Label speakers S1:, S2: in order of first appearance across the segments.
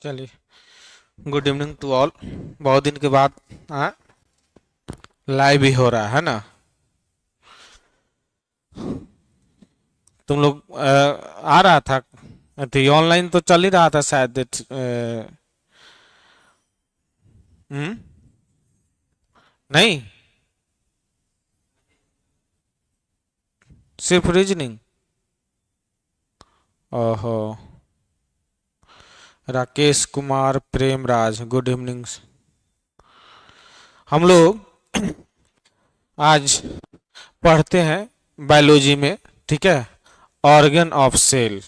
S1: चलिए, good evening to all. बहुत दिन के बाद हाँ लाइव ही हो रहा है ना। तुम लोग आ रहा था तो ऑनलाइन तो चल ही रहा था शायद। हम्म। नहीं, सिर्फ रीजनिंग। ओहो। Rakesh Kumar Premraj, good evening. हम लोग आज पढ़ते हैं बायोलॉजी में, ठीक है, ऑर्गन ऑफ सेल।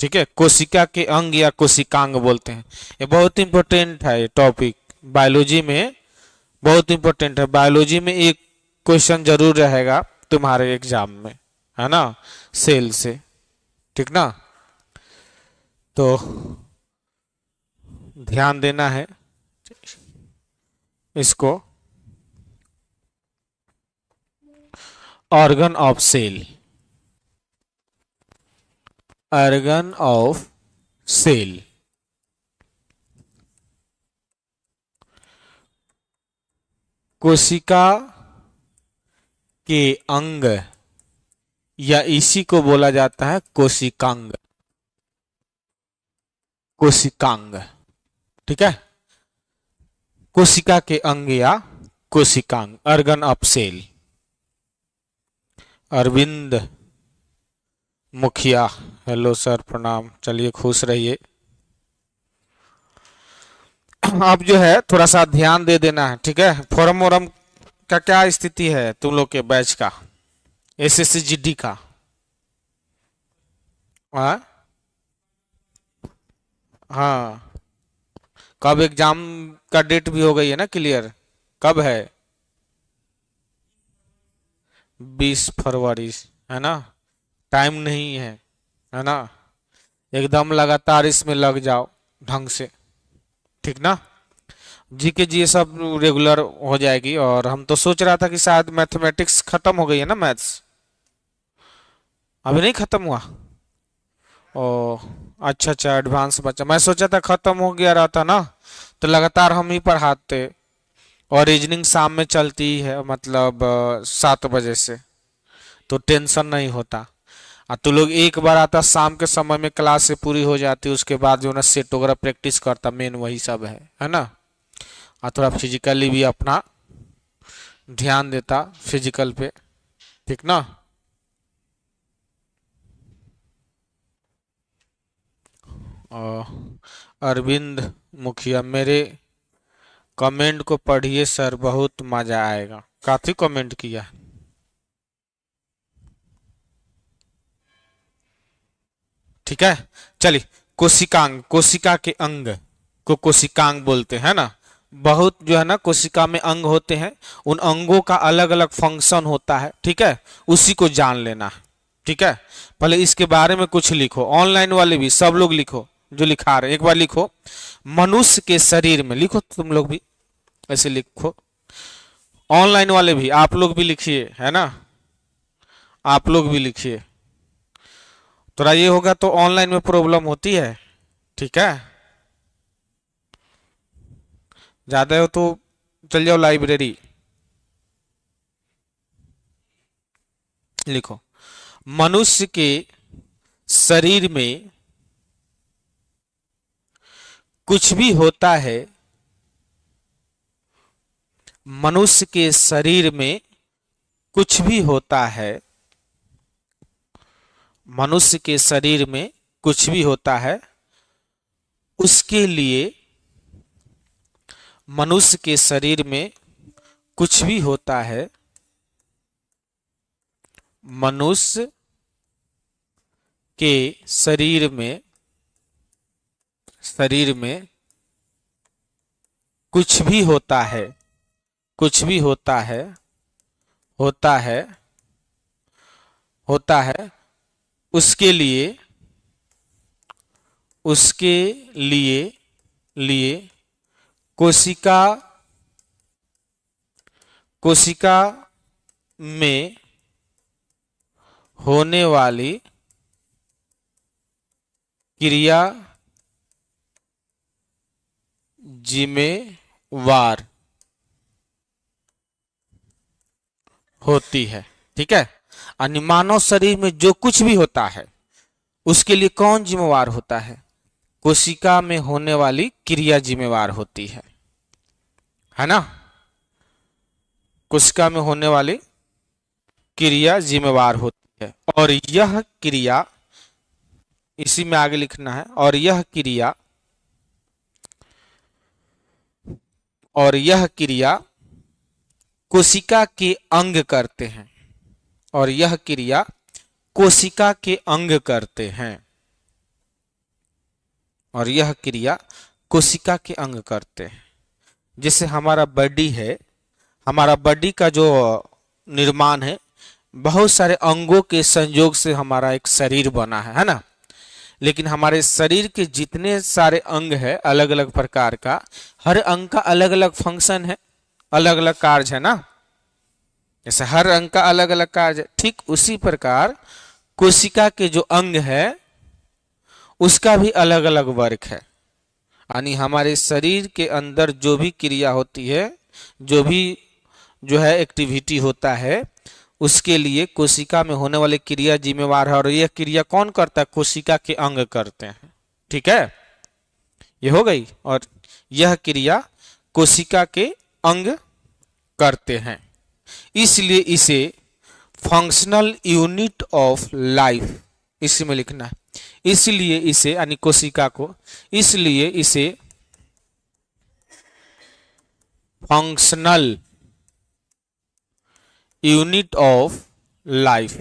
S1: ठीक है, कोशिका के अंग या कोशिकांग बोलते हैं। ये बहुत इंपॉर्टेंट है, ये टॉपिक बायोलॉजी में बहुत इंपॉर्टेंट है। बायोलॉजी में एक क्वेश्चन जरूर रहेगा तुम्हारे एग्जाम में, है ना, सेल से। ठीक ना, तो ध्यान देना है इसको। Organ of cell, organ of cell. कोशिका के अंग या इसी को बोला जाता है कोशिकांग। कोशिकांग, ठीक है, कोशिका के अंग या कोशिकांग, ऑर्गन ऑफ सेल। अरविंद मुखिया, हेलो सर, प्रणाम। चलिए, खुश रहिए। अब जो है थोड़ा सा ध्यान दे देना है, ठीक है। फोरम वोरम का क्या स्थिति है तुम लोग के बैच का, एसएससी जीडी का? हाँ हाँ, कब एग्जाम का डेट भी हो गई है ना क्लियर? कब है? 20 फरवरी, है ना। टाइम नहीं है ना। एकदम लगातार इसमें लग जाओ ढंग से, ठीक ना। जीके जी ये सब रेगुलर हो जाएगी। और हम तो सोच रहा था कि शायद मैथमेटिक्स खत्म हो गई है ना, मैथ्स अभी नहीं खत्म हुआ। ओ, अच्छा अच्छा, एडवांस बचा। मैं सोचा था खत्म हो गया रहता ना, तो लगातार हम ही पढ़ाते। और रीजनिंग शाम में चलती ही है, मतलब 7 बजे से, तो टेंशन नहीं होता। तो लोग एक बार आता शाम के समय में, क्लास से पूरी हो जाती, उसके बाद जो ना सेट वगैरह प्रैक्टिस करता, मेन वही सब है ना। थोड़ा फिजिकली भी अपना ध्यान देता फिजिकल पे, ठीक ना। अरविंद मुखिया, मेरे कमेंट को पढ़िए सर, बहुत मजा आएगा। काफी कमेंट किया। ठीक है, चलिए। कोशिकांग, कोशिका के अंग को कोशिकांग बोलते हैं ना। बहुत जो है ना कोशिका में अंग होते हैं, उन अंगों का अलग अलग फंक्शन होता है, ठीक है। उसी को जान लेना है, ठीक है। पहले इसके बारे में कुछ लिखो, ऑनलाइन वाले भी सब लोग लिखो, जो लिखा रहे एक बार लिखो। मनुष्य के शरीर में लिखो, तुम लोग भी ऐसे लिखो। ऑनलाइन वाले भी आप लोग भी लिखिए, है ना, आप लोग भी लिखिए। थोड़ा ये होगा तो ऑनलाइन में प्रॉब्लम होती है, ठीक है। ज्यादा हो तो चल जाओ लाइब्रेरी। लिखो, मनुष्य के शरीर में कुछ भी होता है। मनुष्य के शरीर में कुछ भी होता है। मनुष्य के शरीर में कुछ भी होता है, उसके लिए, मनुष्य के शरीर में कुछ भी होता है, मनुष्य के शरीर में, शरीर में कुछ भी होता है, कुछ भी होता है, होता है, होता है, उसके लिए, उसके लिए, लिए कोशिका, कोशिका में होने वाली क्रिया जिम्मेवार होती है। ठीक है, यानी मानव शरीर में जो कुछ भी होता है उसके लिए कौन जिम्मेवार होता है? कोशिका में होने वाली क्रिया जिम्मेवार होती है ना? कोशिका में होने वाली क्रिया जिम्मेवार होती है, और यह क्रिया, इसी में आगे लिखना है, और यह क्रिया कोशिका के अंग करते हैं, और यह क्रिया कोशिका के अंग करते हैं, और यह क्रिया कोशिका के अंग करते हैं। जैसे हमारा बॉडी है, हमारा बॉडी का जो निर्माण है, बहुत सारे अंगों के संयोग से हमारा एक शरीर बना है ना? लेकिन हमारे शरीर के जितने सारे अंग है अलग अलग प्रकार का, हर अंग का अलग अलग फंक्शन है, अलग अलग कार्य है ना? जैसे हर अंग का अलग अलग कार्य है, ठीक उसी प्रकार कोशिका के जो अंग है उसका भी अलग अलग वर्क है। यानी हमारे शरीर के अंदर जो भी क्रिया होती है, जो है एक्टिविटी होता है, उसके लिए कोशिका में होने वाली क्रिया जिम्मेवार है, और यह क्रिया कौन करता है? कोशिका के अंग करते हैं। ठीक है, ये हो गई। और यह क्रिया कोशिका के अंग करते हैं, इसलिए इसे फंक्शनल यूनिट ऑफ लाइफ, इसी में लिखना है, इसलिए इसे, यानी कोशिका को, इसलिए इसे फंक्शनल यूनिट ऑफ लाइफ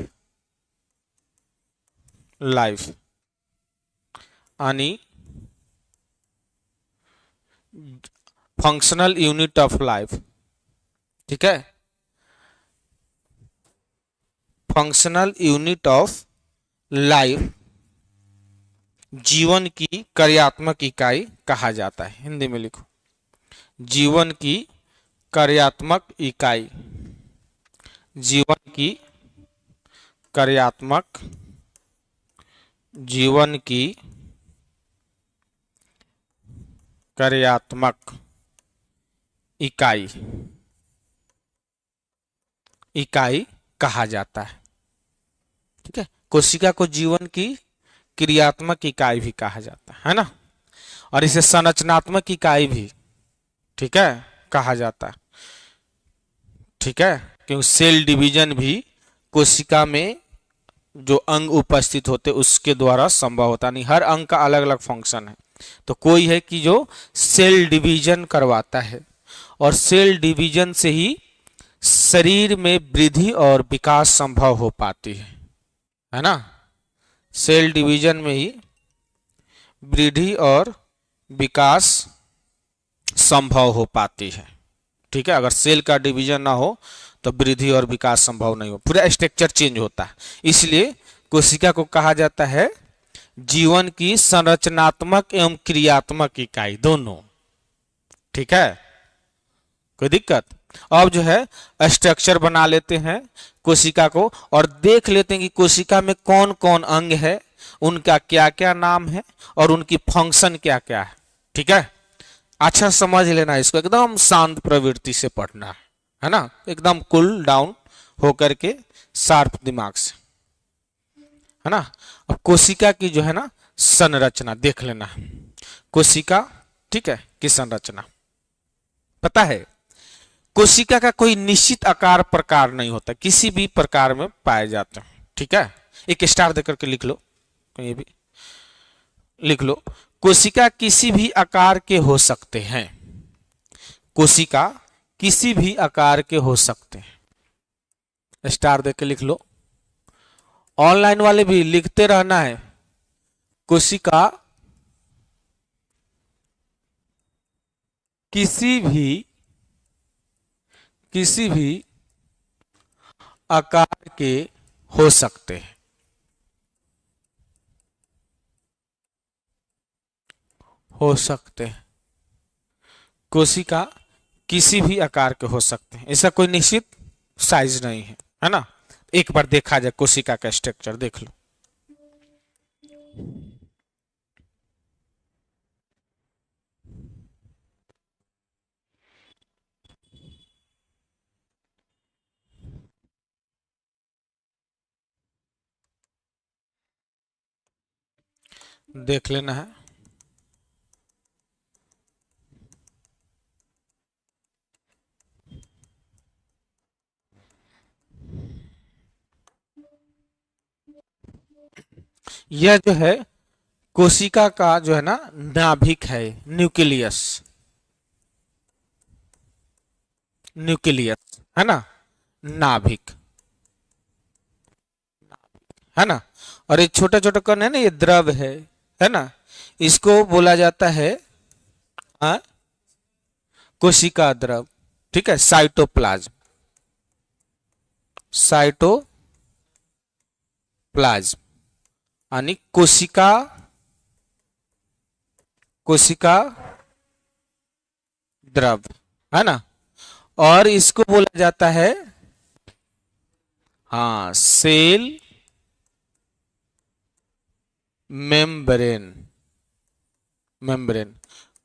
S1: यानी फंक्शनल यूनिट ऑफ लाइफ। ठीक है, फंक्शनल यूनिट ऑफ लाइफ जीवन की कार्यात्मक इकाई कहा जाता है। हिंदी में लिखो, जीवन की कार्यात्मक इकाई, जीवन की कार्यात्मक, जीवन की कार्यात्मक इकाई कहा जाता है। ठीक है, कोशिका को जीवन की क्रियात्मक इकाई भी कहा जाता है ना? और इसे संरचनात्मक इकाई भी, ठीक है, कहा जाता है। ठीक है, क्योंकि सेल डिवीजन भी कोशिका में जो अंग उपस्थित होते उसके द्वारा संभव होता नहीं। हर अंग का अलग अलग फंक्शन है, तो कोई है कि जो सेल डिवीजन करवाता है, और सेल डिवीजन से ही शरीर में वृद्धि और विकास संभव हो पाती है ना? सेल डिवीजन में ही वृद्धि और विकास संभव हो पाती है। ठीक है, अगर सेल का डिवीजन ना हो तो वृद्धि और विकास संभव नहीं हो, पूरा स्ट्रक्चर चेंज होता है। इसलिए कोशिका को कहा जाता है जीवन की संरचनात्मक एवं क्रियात्मक इकाई, दोनों। ठीक है, कोई दिक्कत? अब जो है स्ट्रक्चर बना लेते हैं कोशिका को, और देख लेते हैं कि कोशिका में कौन कौन अंग है, उनका क्या क्या नाम है, और उनकी फंक्शन क्या क्या है। ठीक है, अच्छा समझ लेना, इसको एकदम शांत प्रवृत्ति से पढ़ना है ना? एकदम कूल डाउन होकर के शार्प दिमाग से, है ना? अब कोशिका की जो है ना संरचना देख लेना है। कोशिका, ठीक है, की संरचना पता है, कोशिका का कोई निश्चित आकार प्रकार नहीं होता, किसी भी प्रकार में पाए जाते हैं। ठीक है, एक स्टार देकर के लिख लो, कहीं भी लिख लो, कोशिका किसी भी आकार के हो सकते हैं, कोशिका किसी भी आकार के हो सकते हैं। स्टार देकर लिख लो, ऑनलाइन वाले भी लिखते रहना है। कोशिका किसी भी आकार के हो सकते हैं, कोशिका किसी भी आकार के हो सकते हैं, ऐसा कोई निश्चित साइज नहीं है ना? एक बार देखा जाए कोशिका का स्ट्रक्चर देख लो। देख लेना है। यह जो है कोशिका का जो है ना नाभिक है, न्यूक्लियस, न्यूक्लियस है ना, नाभिक है ना। और ये छोटा छोटा कण है ना, ये द्रव है ना, इसको बोला जाता है आ, कोशिका द्रव। ठीक है, साइटोप्लाज्म, साइटोप्लाज्म यानी कोशिका, कोशिका द्रव है ना। और इसको बोला जाता है हाँ सेल मेम्ब्रेन, मेम्ब्रेन,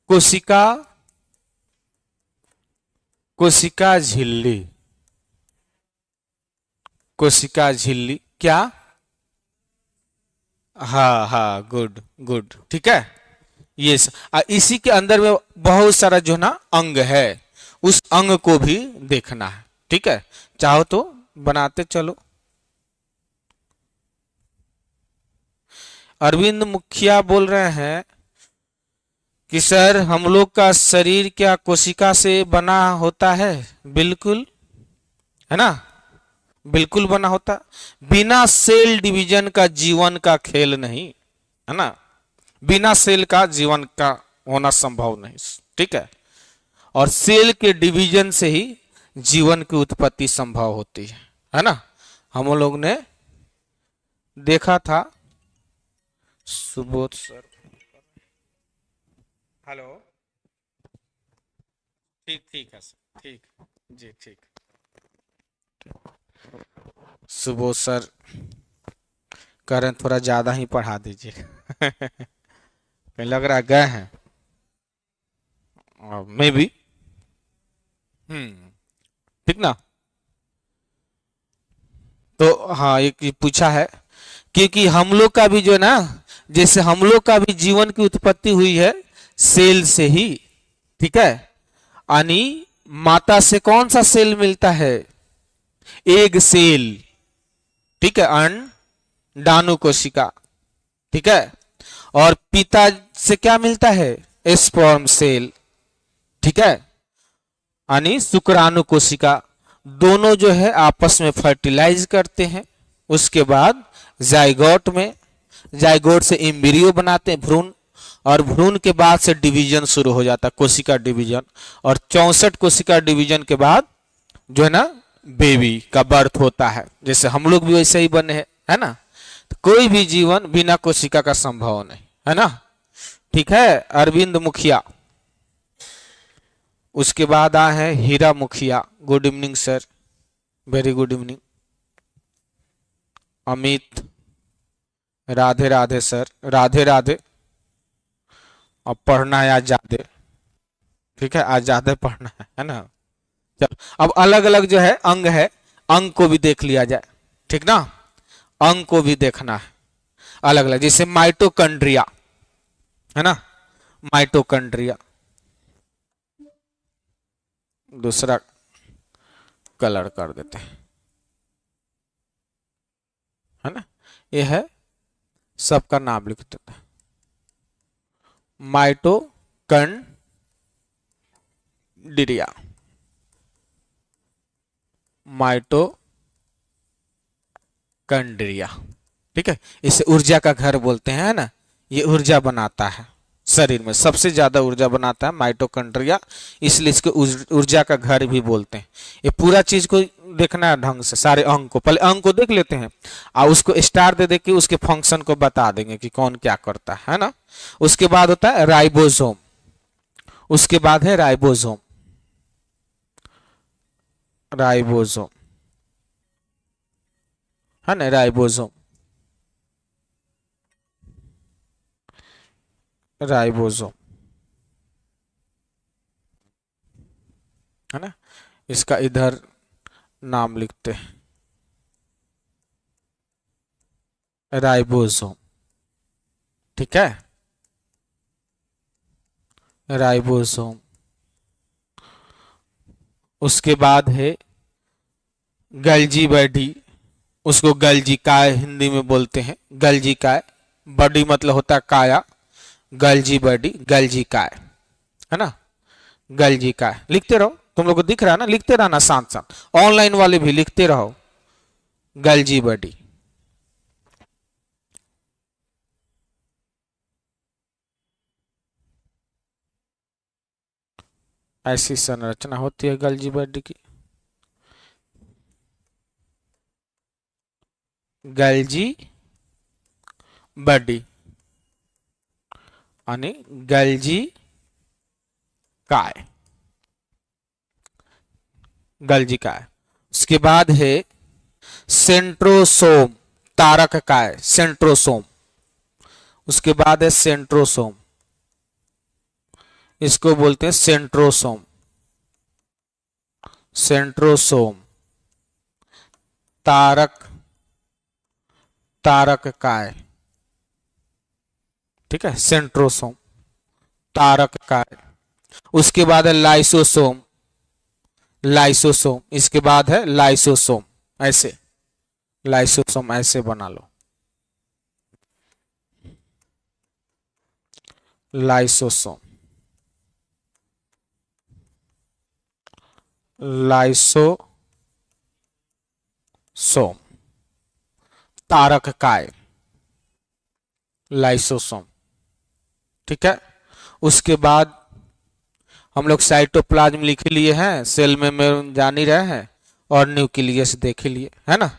S1: कोशिका, कोशिका झिल्ली, कोशिका झिल्ली क्या, हाँ हाँ, गुड गुड, ठीक है। ये इसी के अंदर में बहुत सारा जो ना अंग है, उस अंग को भी देखना है। ठीक है, चाहो तो बनाते चलो। अरविंद मुखिया बोल रहे हैं कि सर हम लोग का शरीर क्या कोशिका से बना होता है? बिल्कुल, है ना, बिल्कुल बना होता। बिना सेल डिवीजन का जीवन का खेल नहीं, है ना, बिना सेल का जीवन का होना संभव नहीं। ठीक है, और सेल के डिवीजन से ही जीवन की उत्पत्ति संभव होती है ना। हम लोग ने देखा था। सुबोध सर, हेलो, ठीक ठीक है सर, ठीक जी, ठीक। सुबोध सर कह रहे हैं थोड़ा ज्यादा ही पढ़ा दीजिए कहीं लग रहा है गए हैं, मे बी। ठीक ना। तो हाँ, एक पूछा है क्योंकि हम लोग का भी जो है ना, जैसे हम लोग का भी जीवन की उत्पत्ति हुई है सेल से ही। ठीक है, यानी माता से कौन सा सेल मिलता है? Egg cell. ठीक है, अंडाणु कोशिका। ठीक है, और पिता से क्या मिलता है? Sperm cell. ठीक है, यानी शुक्राणु कोशिका। दोनों जो है आपस में फर्टिलाइज करते हैं, उसके बाद जाइगोट में, जाइगोट से एम्ब्रियो बनाते हैं, भ्रूण, और भ्रूण के बाद से डिवीजन शुरू हो जाता है, कोशिका डिवीजन। और 64 कोशिका डिवीजन के बाद जो है ना बेबी का बर्थ होता है। जैसे हम लोग भी वैसे ही बने हैं, है ना। तो कोई भी जीवन बिना कोशिका का संभव नहीं, है ना। ठीक है, अरविंद मुखिया। उसके बाद आए हैं हीरा मुखिया। Good evening sir, very good evening. Amit, Radhe Radhe sir, Radhe Radhe. अब पढ़ना है आज ज्यादा। ठीक है, आज ज्यादा पढ़ना है ना। चलो, अब अलग अलग जो है अंग है, अंग को भी देख लिया जाए। ठीक ना, अंग को भी देखना है अलग अलग। जैसे माइटोकॉन्ड्रिया, है ना, माइटोकॉन्ड्रिया। दूसरा कलर कर देते हैं, है ना। ये है, सबका नाम लिख देते हैं। Mitochondria, mitochondria. ठीक है, इसे ऊर्जा का घर बोलते हैं, है ना। ये ऊर्जा बनाता है, शरीर में सबसे ज्यादा ऊर्जा बनाता है माइटोकॉन्ड्रिया, इसलिए इसको ऊर्जा का घर भी बोलते हैं। ये पूरा चीज को देखना है ढंग से, सारे अंग को, पहले अंग को देख लेते हैं और उसको स्टार दे दे के उसके फंक्शन को बता देंगे कि कौन क्या करता है ना। उसके बाद होता है राइबोसोम, उसके बाद है राइबोसोम, राइबोसोम, है ना, राइबोसोम, राइबोसोम, है ना। इसका इधर नाम लिखते हैं, राइबोसोम। ठीक है, राइबोसोम। उसके बाद है गल्जी बॉडी, उसको गल्जी काय हिंदी में बोलते हैं, गल्जी काय। बॉडी मतलब होता है काया, गल्जी बॉडी, गल्जी काय, है ना, गल्जी काय। लिखते रहो, तुम लोग को दिख रहा है ना, लिखते रहना साथ साथ, ऑनलाइन वाले भी लिखते रहो, गल्जी बॉडी। ऐसी संरचना होती है गल्जी बॉडी की, गल्जी बॉडी आणि गल्जी काय, गल्जी काय। उसके बाद है सेंट्रोसोम, तारक काय, सेंट्रोसोम। उसके बाद है सेंट्रोसोम, इसको बोलते हैं सेंट्रोसोम, सेंट्रोसोम, तारक, तारक काय, ठीक है, सेंट्रोसोम, तारक काय। उसके बाद है लाइसोसोम, लाइसोसोम, इसके बाद है लाइसोसोम, ऐसे लाइसोसोम ऐसे बना लो, लाइसोसोम, लाइसोसोम, तारक काय, लाइसोसोम, ठीक है। उसके बाद हम लोग साइटोप्लाज्म लिख लिए हैं, सेल में जान ही रहे हैं, और न्यूक्लियस देख लिए, है ना।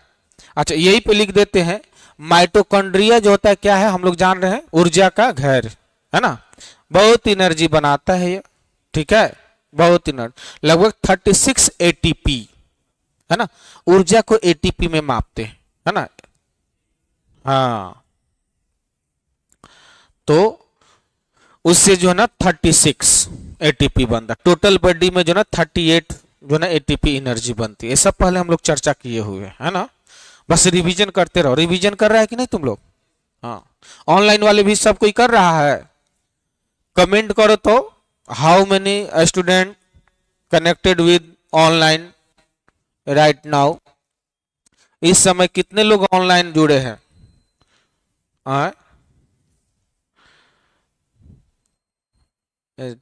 S1: अच्छा यही पे लिख देते हैं, माइटोकॉन्ड्रिया जो होता है क्या है, हम लोग जान रहे हैं, ऊर्जा का घर, है ना, बहुत एनर्जी बनाता है ये, ठीक है, बहुत एनर्जी, लगभग 36 एटीपी, है ना, ऊर्जा को एटीपी में मापते हैं, है ना। हाँ तो उससे जो है ना 36 एटीपी बनता है, टोटल बॉडी में जो ना 38 जो ना एटीपी एनर्जी बनती है। ये सब पहले हम लोग चर्चा किए हुए है ना, बस रिवीजन करते रहो। रिवीजन कर रहा है कि नहीं तुम लोग? हाँ, ऑनलाइन वाले भी सब कोई कर रहा है? कमेंट करो तो, how many student connected with online right now, इस समय कितने लोग ऑनलाइन जुड़े हैं?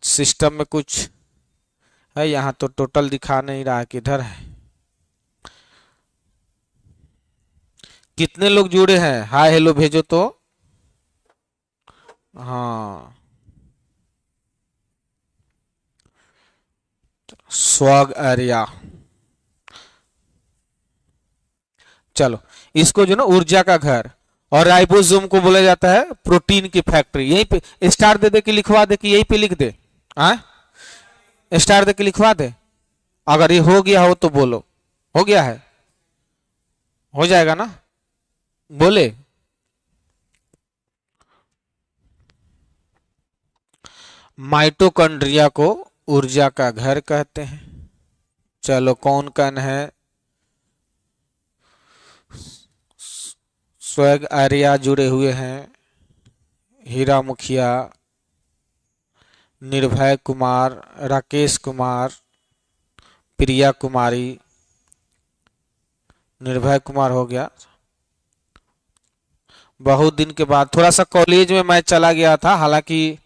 S1: सिस्टम में कुछ है, यहाँ तो टोटल दिखा नहीं रहा, किधर है, कितने लोग जुड़े हैं? हाय हेलो भेजो तो। हाँ, स्वग एरिया, चलो इसको जो ना ऊर्जा का घर, और राइबोसोम को बोला जाता है प्रोटीन की फैक्ट्री। यहीं पे स्टार दे दे के लिखवा दे, कि यहीं पे लिख दे, स्टार दे के लिखवा दे। अगर ये हो गया हो तो बोलो, हो गया है, हो जाएगा ना, बोले। माइटोकॉन्ड्रिया को ऊर्जा का घर कहते हैं। चलो कौन कौन है? स्वैग आर्या जुड़े हुए हैं, हीरा मुखिया, निर्भय कुमार, राकेश कुमार, प्रिया कुमारी, निर्भय कुमार हो गया। बहुत दिन के बाद, थोड़ा सा कॉलेज में मैं चला गया था, हालांकि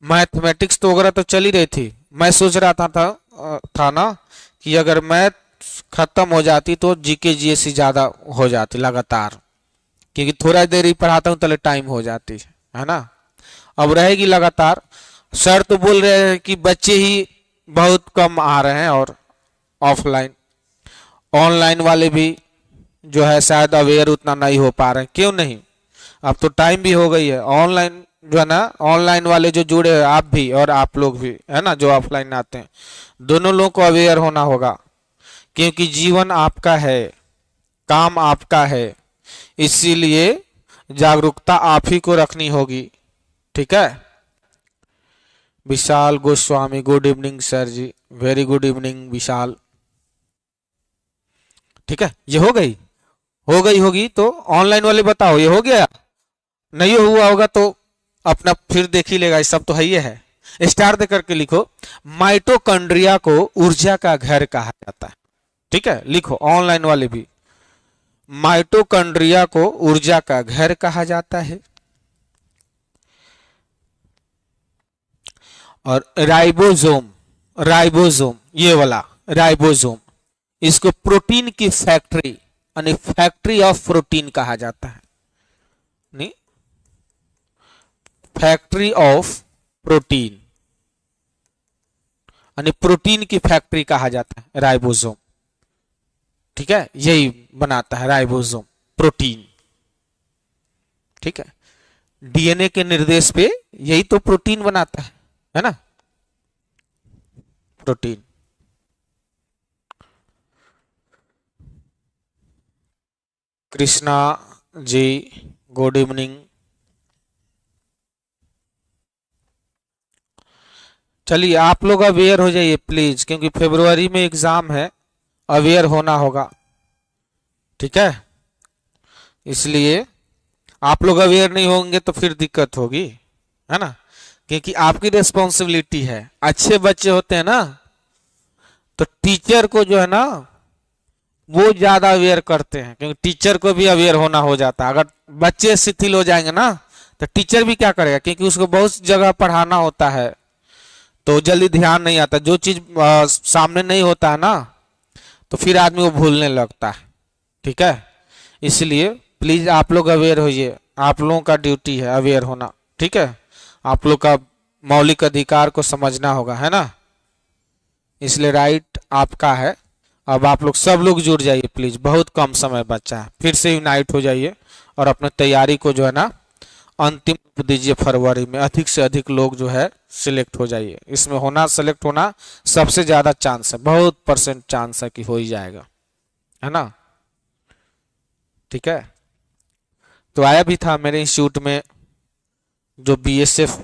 S1: मैथमेटिक्स तो वगैरह तो चली रही थी। मैं सोच रहा था ना कि अगर मैथ खत्म हो जाती तो जीके जीएससी ज्यादा हो जाती लगातार, क्योंकि थोड़ा देर ही पढ़ाता हूँ तो टाइम हो जाती है ना। अब रहेगी लगातार। सर तो बोल रहे हैं कि बच्चे ही बहुत कम आ रहे हैं, और ऑफलाइन, ऑनलाइन वाले भी जो है शायद अवेयर उतना नहीं हो पा रहे हैं। क्यों नहीं, अब तो टाइम भी हो गई है। ऑनलाइन जो है ना, ऑनलाइन वाले जो जुड़े हैं, आप भी और आप लोग भी, है ना, जो ऑफलाइन आते हैं, दोनों लोगों को अवेयर होना होगा, क्योंकि जीवन आपका है, काम आपका है, इसीलिए जागरूकता आप ही को रखनी होगी, ठीक है। विशाल गोस्वामी, गुड इवनिंग सर जी, वेरी गुड इवनिंग विशाल, ठीक है। ये हो गई, हो गई होगी तो ऑनलाइन वाले बताओ, ये हो गया? नहीं हुआ होगा तो अपना फिर देख ही लेगा, ये सब तो है ही है। स्टार दे करके लिखो, माइटोकॉन्ड्रिया को ऊर्जा का घर कहा जाता है। ठीक है, लिखो ऑनलाइन वाले भी, माइटोकॉन्ड्रिया को ऊर्जा का घर कहा जाता है। और राइबोसोम, राइबोसोम ये वाला राइबोसोम, इसको प्रोटीन की फैक्ट्री यानी फैक्ट्री ऑफ प्रोटीन कहा जाता है। नहीं, फैक्ट्री ऑफ प्रोटीन यानी प्रोटीन की फैक्ट्री कहा जाता है राइबोसोम। ठीक है, यही बनाता है राइबोसोम, प्रोटीन। ठीक है, डीएनए के निर्देश पे यही तो प्रोटीन बनाता है ना, protein. Krishna ji good evening. चलिए आप लोग अवेयर हो जाइए प्लीज, क्योंकि फरवरी में एग्जाम है, अवेयर होना होगा। ठीक है, इसलिए आप लोग अवेयर नहीं होंगे तो फिर दिक्कत होगी, है ना, क्योंकि आपकी रिस्पॉन्सिबिलिटी है। अच्छे बच्चे होते हैं ना तो टीचर को जो है ना वो ज्यादा अवेयर करते हैं, क्योंकि टीचर को भी अवेयर होना हो जाता है। अगर बच्चे शिथिल हो जाएंगे ना तो टीचर भी क्या करेगा, क्योंकि उसको बहुत जगह पढ़ाना होता है तो जल्दी ध्यान नहीं आता। जो चीज सामने नहीं होता है ना तो फिर आदमी वो भूलने लगता है। ठीक है, इसलिए प्लीज आप लोग अवेयर होइए, आप लोगों का ड्यूटी है अवेयर होना। ठीक है, आप लोग का मौलिक अधिकार को समझना होगा, है ना, इसलिए राइट आपका है। अब आप लोग सब लोग जुड़ जाइए प्लीज, बहुत कम समय बचा है, फिर से यूनाइट हो जाइए और अपने तैयारी को जो है ना अंतिम रूप दीजिए। फरवरी में अधिक से अधिक लोग जो है सिलेक्ट हो जाइए, इसमें होना सेलेक्ट होना सबसे ज्यादा चांस है, बहुत % चांस है कि हो ही जाएगा, है ना। ठीक है, तो आया भी था मेरे इंस्टीट्यूट में जो बीएसएफ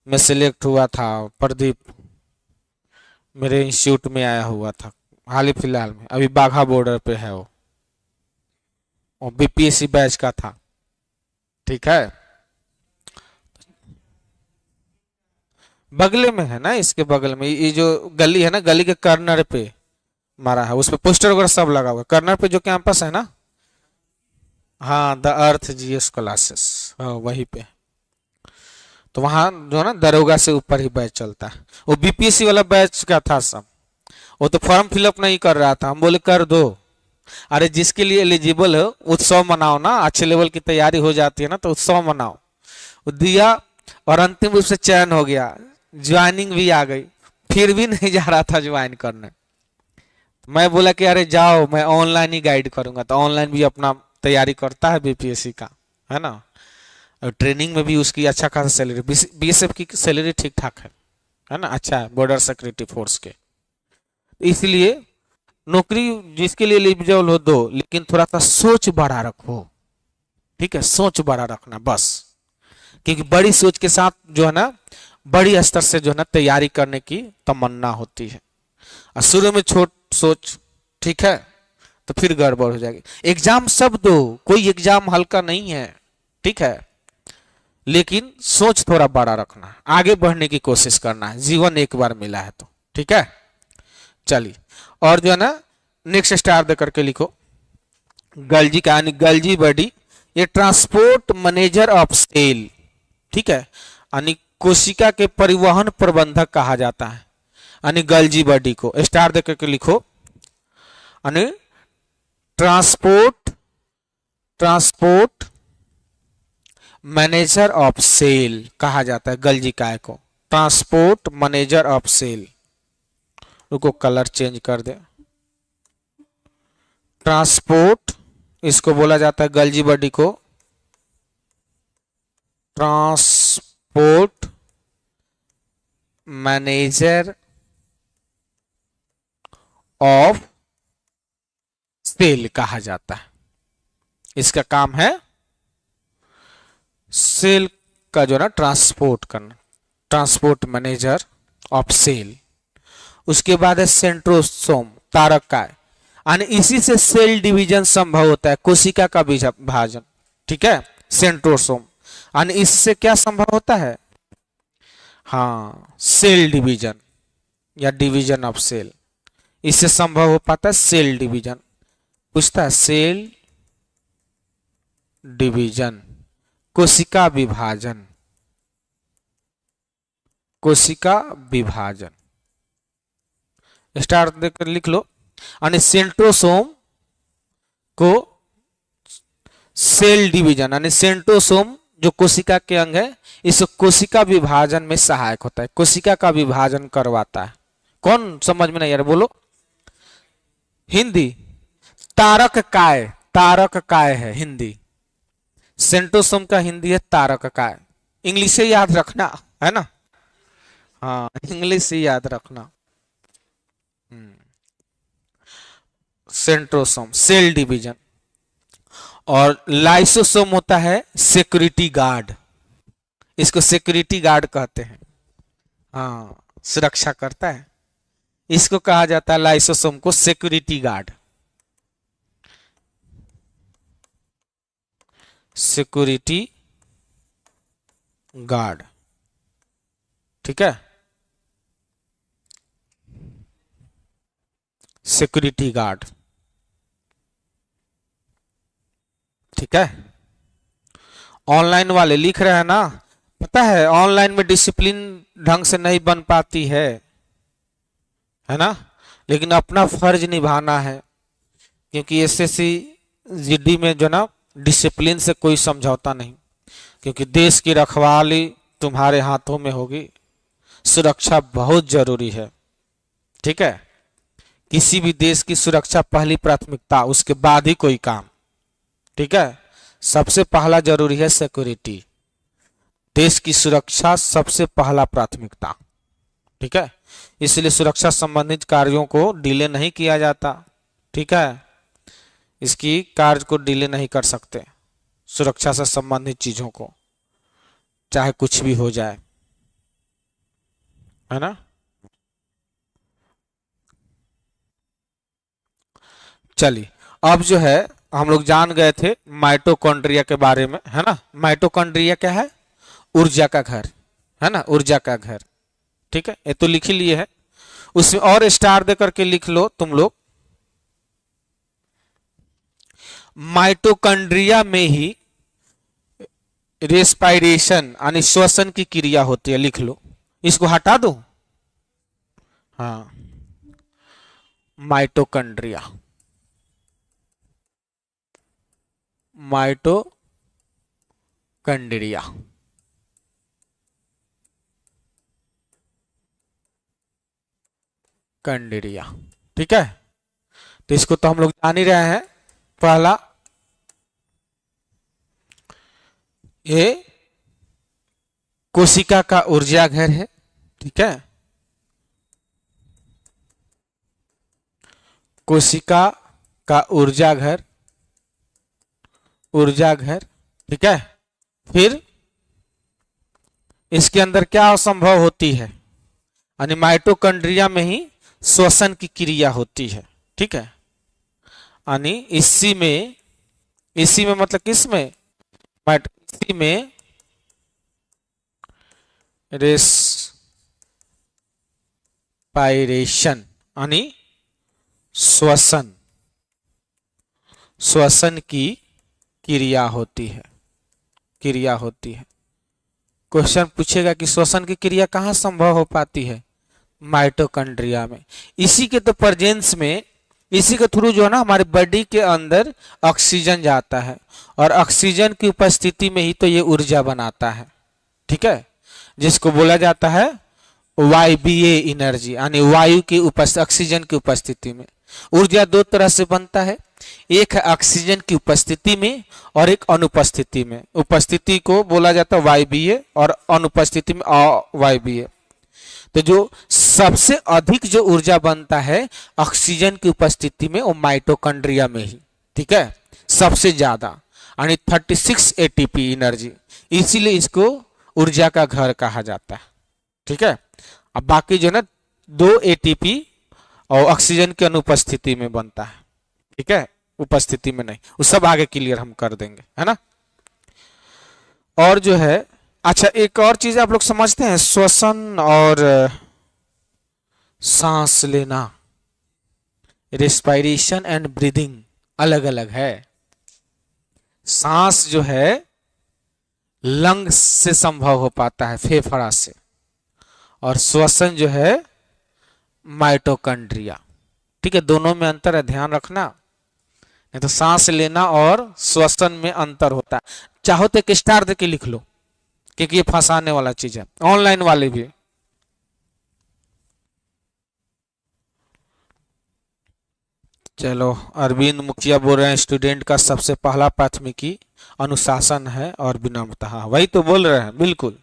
S1: में सिलेक्ट हुआ था, प्रदीप मेरे इंस्टीट्यूट में आया हुआ था हाल ही फिलहाल में, अभी बाघा बॉर्डर पे है वो, और बीपीएससी बैच का था। ठीक है, बगले में है ना, इसके बगल में ये जो गली है ना, गली के कर्नर पे मारा है, उस पे पोस्टर वगैरह सब लगा हुआ है। कर्नर पे जो कैंपस है ना, हाँ द अर्थ जीएस क्लासेस, हाँ वहीं पे। तो वहां जो है ना दरोगा से ऊपर ही बैच चलता है, वो बीपीएससी वाला बैच का था सब। वो तो फॉर्म फिलअप नहीं कर रहा था, हम बोले कर दो। अरे जिसके लिए एलिजिबल हो उत्सव मनाओ ना, अच्छे लेवल की तैयारी हो जाती है ना तो उत्सव मनाओ। वो दिया और अंतिम रूप से चयन हो गया, ज्वाइनिंग भी आ गई, फिर भी नहीं जा रहा था ज्वाइन करने। मैं बोला कि अरे जाओ मैं ऑनलाइन ही गाइड करूंगा, तो ऑनलाइन भी अपना तैयारी करता है बीपीएससी का, है ना, और ट्रेनिंग में भी उसकी अच्छा खासा सैलरी, बीएसएफ की सैलरी ठीक ठाक है ना, अच्छा है बॉर्डर सिक्योरिटी फोर्स के। इसलिए नौकरी जिसके लिए एलिजिबल हो दो, लेकिन थोड़ा सा सोच बड़ा रखो। ठीक है, सोच बड़ा रखना बस, क्योंकि बड़ी सोच के साथ जो है ना बड़ी स्तर से जो है ना तैयारी करने की तमन्ना होती है, और शुरू में छोट सोच, ठीक है, तो फिर गड़बड़ हो जाएगी। एग्जाम सब दो, कोई एग्जाम हल्का नहीं है, ठीक है, लेकिन सोच थोड़ा बड़ा रखना, आगे बढ़ने की कोशिश करना है, जीवन एक बार मिला है तो। ठीक है, चलिए, और जो है ना नेक्स्ट स्टार दे करके लिखो, गल्जी का यानी गल्जी बॉडी, ये ट्रांसपोर्ट मैनेजर ऑफ सेल। ठीक है, यानी कोशिका के परिवहन प्रबंधक कहा जाता है, यानी गल्जी बॉडी को स्टार दे करके लिखो, यानी ट्रांसपोर्ट मैनेजर ऑफ सेल कहा जाता है गल्जी काय को, ट्रांसपोर्ट मैनेजर ऑफ सेल। रुको कलर चेंज कर दे, ट्रांसपोर्ट इसको बोला जाता है गल्जी बॉडी को ट्रांसपोर्ट मैनेजर ऑफ सेल कहा जाता है। इसका काम है सेल का जो ना ट्रांसपोर्ट करना, ट्रांसपोर्ट मैनेजर ऑफ सेल। उसके बाद है सेंट्रोसोम, तारक काय, यानी इसी से सेल डिवीजन संभव होता है, कोशिका का विभाजन। ठीक है, सेंट्रोसोम और इससे क्या संभव होता है? हाँ, सेल डिवीजन या डिवीजन ऑफ सेल, इससे संभव हो पाता है सेल डिवीजन। पूछता है सेल डिवीजन, कोशिका विभाजन, कोशिका विभाजन। स्टार देकर लिख लो। यानी सेंट्रोसोम को सेल डिवीजन, यानी सेंट्रोसोम जो कोशिका के अंग है, इस कोशिका विभाजन में सहायक होता है, कोशिका का विभाजन करवाता है। कौन समझ में नहीं यार, बोलो हिंदी। तारक काय, तारक काय है हिंदी, सेंट्रोसोम का हिंदी है तारक काय। इंग्लिश से याद रखना है ना, हाँ इंग्लिश से याद रखना। सेंट्रोसोम सेल डिवीजन, और लाइसोसोम होता है सिक्योरिटी गार्ड, इसको सिक्योरिटी गार्ड कहते हैं, हाँ सुरक्षा करता है, इसको कहा जाता है लाइसोसोम को सिक्योरिटी गार्ड, सिक्योरिटी गार्ड। ठीक है, सिक्योरिटी गार्ड। ठीक है, ऑनलाइन वाले लिख रहे हैं ना, पता है ऑनलाइन में डिसिप्लिन ढंग से नहीं बन पाती है ना, लेकिन अपना फर्ज निभाना है, क्योंकि एसएससी जीडी में जो ना डिसिप्लिन से कोई समझौता नहीं, क्योंकि देश की रखवाली तुम्हारे हाथों में होगी, सुरक्षा बहुत जरूरी है। ठीक है, किसी भी देश की सुरक्षा पहली प्राथमिकता, उसके बाद ही कोई काम। ठीक है, सबसे पहला जरूरी है सिक्योरिटी, देश की सुरक्षा सबसे पहला प्राथमिकता। ठीक है, इसलिए सुरक्षा संबंधित कार्यों को डिले नहीं किया जाता। ठीक है, इसकी कार्य को डिले नहीं कर सकते, सुरक्षा से संबंधित चीजों को, चाहे कुछ भी हो जाए, है ना। चलिए, अब जो है हम लोग जान गए थे माइटोकॉन्ड्रिया के बारे में, है ना। माइटोकॉन्ड्रिया क्या है? ऊर्जा का घर, है ना, ऊर्जा का घर। ठीक है, ये तो लिख ही लिए है, उसमें और स्टार दे करके लिख लो तुम लोग। माइटोकॉन्ड्रिया में ही रेस्पायरेशन यानी श्वसन की क्रिया होती है, लिख लो, इसको हटा दो। हाँ, माइटोकॉन्ड्रिया, माइटोकॉन्ड्रिया, कंड्रिया। ठीक है, तो इसको तो हम लोग जान ही रहे हैं। पहला, ये कोशिका का ऊर्जा घर है। ठीक है, कोशिका का ऊर्जा घर, ऊर्जा घर। ठीक है, फिर इसके अंदर क्या असंभव होती है, यानी माइटोकॉन्ड्रिया में ही श्वसन की क्रिया होती है। ठीक है, यानी इसी में मतलब किस में, इसी में रेस्पायरेशन यानी श्वसन, श्वसन की क्रिया होती है, क्रिया होती है। क्वेश्चन पूछेगा कि श्वसन की क्रिया कहाँ संभव हो पाती है? माइटोकॉन्ड्रिया में। इसी के तो प्रेजेंस में, इसी के थ्रू जो है ना हमारे बॉडी के अंदर ऑक्सीजन जाता है, और ऑक्सीजन की उपस्थिति में ही तो ये ऊर्जा बनाता है। ठीक है, जिसको बोला जाता है वायबीए एनर्जी, यानी वायु की उपस्थिति, ऑक्सीजन की उपस्थिति में। ऊर्जा दो तरह से बनता है, एक है ऑक्सीजन की उपस्थिति में और एक अनुपस्थिति में। उपस्थिति को बोला जाता है वायबीय और अनुपस्थिति में अवायबीय। तो जो सबसे अधिक जो ऊर्जा बनता है ऑक्सीजन की उपस्थिति में, वो माइटोकॉन्ड्रिया में ही। ठीक है, सबसे ज्यादा, यानी 36 एटीपी एनर्जी, इसीलिए इसको ऊर्जा का घर कहा जाता है। ठीक है, अब बाकी जो ना 2 एटीपी और ऑक्सीजन की अनुपस्थिति में बनता है। ठीक है, उपस्थिति में नहीं, वो सब आगे क्लियर हम कर देंगे, है ना। और जो है, अच्छा एक और चीज आप लोग समझते हैं, श्वसन और सांस लेना, रेस्पिरेशन एंड ब्रीदिंग अलग अलग है। सांस जो है लंग्स से संभव हो पाता है, फेफड़ा से, और श्वसन जो है माइटोकॉन्ड्रिया। ठीक है, दोनों में अंतर है, ध्यान रखना, नहीं तो सांस लेना और श्वसन में अंतर होता है। चाहो तो एक स्टार दे के लिख लो, क्योंकि ये फंसाने वाला चीज है, ऑनलाइन वाले भी। चलो, अरविंद मुखिया बोल रहे हैं स्टूडेंट का सबसे पहला प्राथमिकी अनुशासन है और विनम्रता। हाँ, वही तो बोल रहे हैं, बिल्कुल।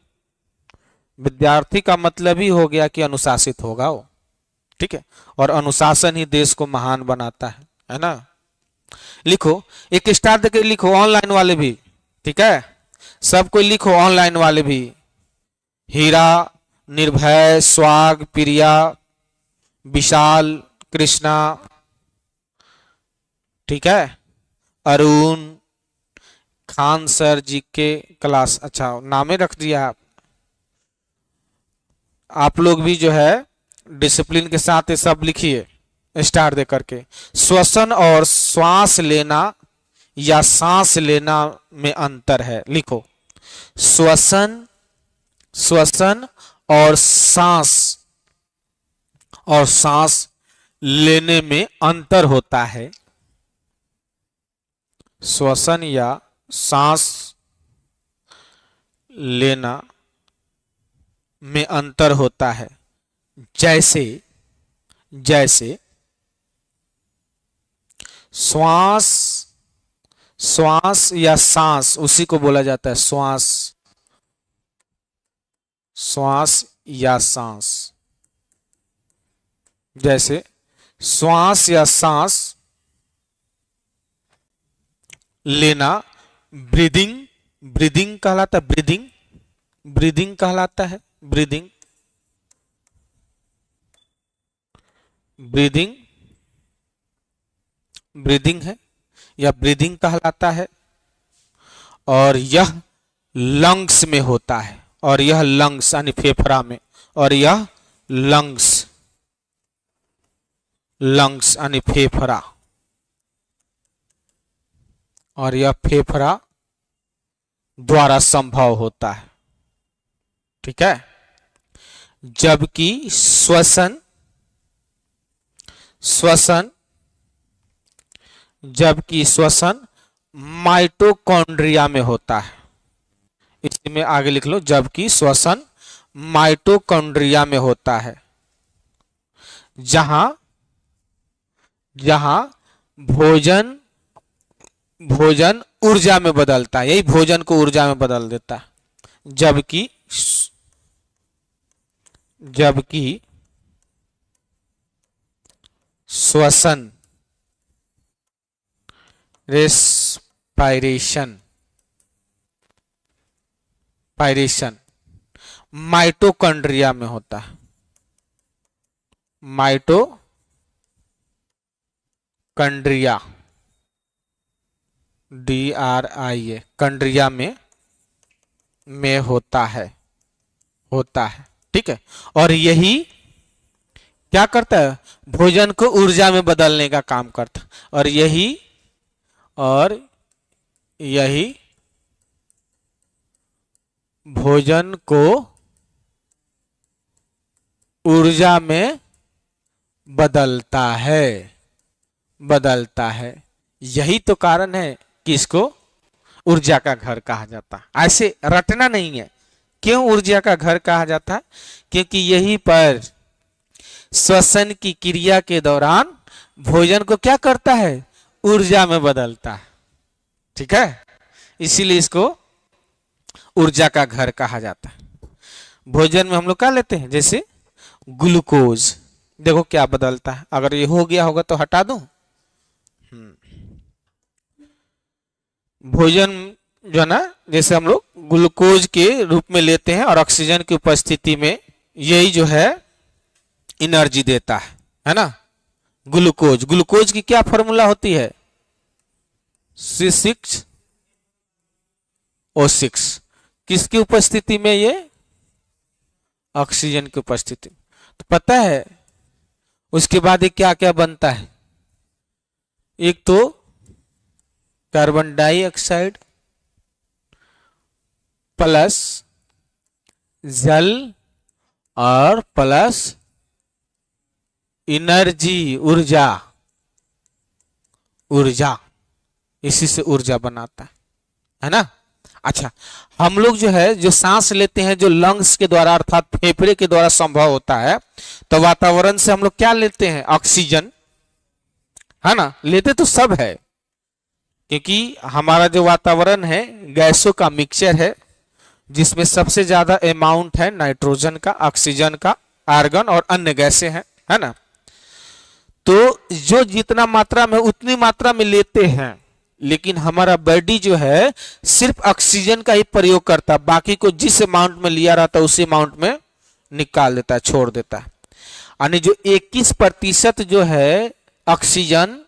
S1: विद्यार्थी का मतलब ही हो गया कि अनुशासित होगा वो। ठीक है, और अनुशासन ही देश को महान बनाता है ना। लिखो, एक स्टार देके लिखो, ऑनलाइन वाले भी। ठीक है, सब कोई लिखो, ऑनलाइन वाले भी। हीरा, निर्भय, स्वाग, प्रिया, विशाल, कृष्णा, ठीक है, अरुण, खान सर जी के क्लास, अच्छा नामे रख दिया। आप लोग भी जो है डिसिप्लिन के साथ ये सब लिखिए स्टार दे करके। श्वसन और श्वास लेना या सांस लेना में अंतर है, लिखो। श्वसन, श्वसन और सांस लेने में अंतर होता है। श्वसन या सांस लेना में अंतर होता है। जैसे श्वास या सांस, उसी को बोला जाता है श्वास या सांस। जैसे श्वास या सांस लेना ब्रीदिंग कहलाता है, ब्रीदिंग कहलाता है, ब्रीदिंग है या ब्रीदिंग कहलाता है। और यह लंग्स में होता है, और यह लंग्स यानी फेफड़ा में, और यह लंग्स यानी फेफड़ा, और यह फेफड़ा द्वारा संभव होता है। ठीक है, जबकि श्वसन माइटोकॉन्ड्रिया में होता है। इसमें आगे लिख लो, जबकि श्वसन माइटोकॉन्ड्रिया में होता है, जहां भोजन ऊर्जा में बदलता है, यही भोजन को ऊर्जा में बदल देता है। जबकि श्वसन, रेस्पिरेशन माइटोकॉन्ड्रिया में होता है। माइटोकॉन्ड्रिया, DRIA, कंड्रिया में होता है। ठीक है, और यही क्या करता है, भोजन को ऊर्जा में बदलने का काम करता है। और यही भोजन को ऊर्जा में बदलता है। यही तो कारण है कि इसको ऊर्जा का घर कहा जाता है। ऐसे रटना नहीं है, क्यों ऊर्जा का घर कहा जाता है, क्योंकि यही पर श्वसन की क्रिया के दौरान भोजन को क्या करता है, ऊर्जा में बदलता है। ठीक है, इसीलिए इसको ऊर्जा का घर कहा जाता है। भोजन में हम लोग क्या लेते हैं, जैसे ग्लूकोज, देखो क्या बदलता है। अगर ये हो गया होगा तो हटा दूं। भोजन जो है ना, जैसे हम लोग ग्लूकोज के रूप में लेते हैं, और ऑक्सीजन की उपस्थिति में यही जो है एनर्जी देता है ना। ग्लूकोज की क्या फॉर्मूला होती है, C6O6। किसकी उपस्थिति में? ये ऑक्सीजन की उपस्थिति। तो पता है उसके बाद ये क्या क्या बनता है? एक तो कार्बन डाइऑक्साइड प्लस जल और प्लस एनर्जी, ऊर्जा। ऊर्जा, इसी से ऊर्जा बनाता है ना। अच्छा, हम लोग जो है जो सांस लेते हैं जो लंग्स के द्वारा अर्थात फेफड़े के द्वारा संभव होता है, तो वातावरण से हम लोग क्या लेते हैं? ऑक्सीजन, है ना। लेते तो सब है, क्योंकि हमारा जो वातावरण है गैसों का मिक्सचर है, जिसमें सबसे ज्यादा अमाउंट है नाइट्रोजन का, ऑक्सीजन का, आर्गन और अन्य गैसें हैं, है ना। तो जो जितना मात्रा में उतनी मात्रा में लेते हैं, लेकिन हमारा बॉडी जो है सिर्फ ऑक्सीजन का ही प्रयोग करता है, बाकी को जिस अमाउंट में लिया रहता है उसी अमाउंट में निकाल देता है, छोड़ देता है। यानी जो 21% जो है ऑक्सीजन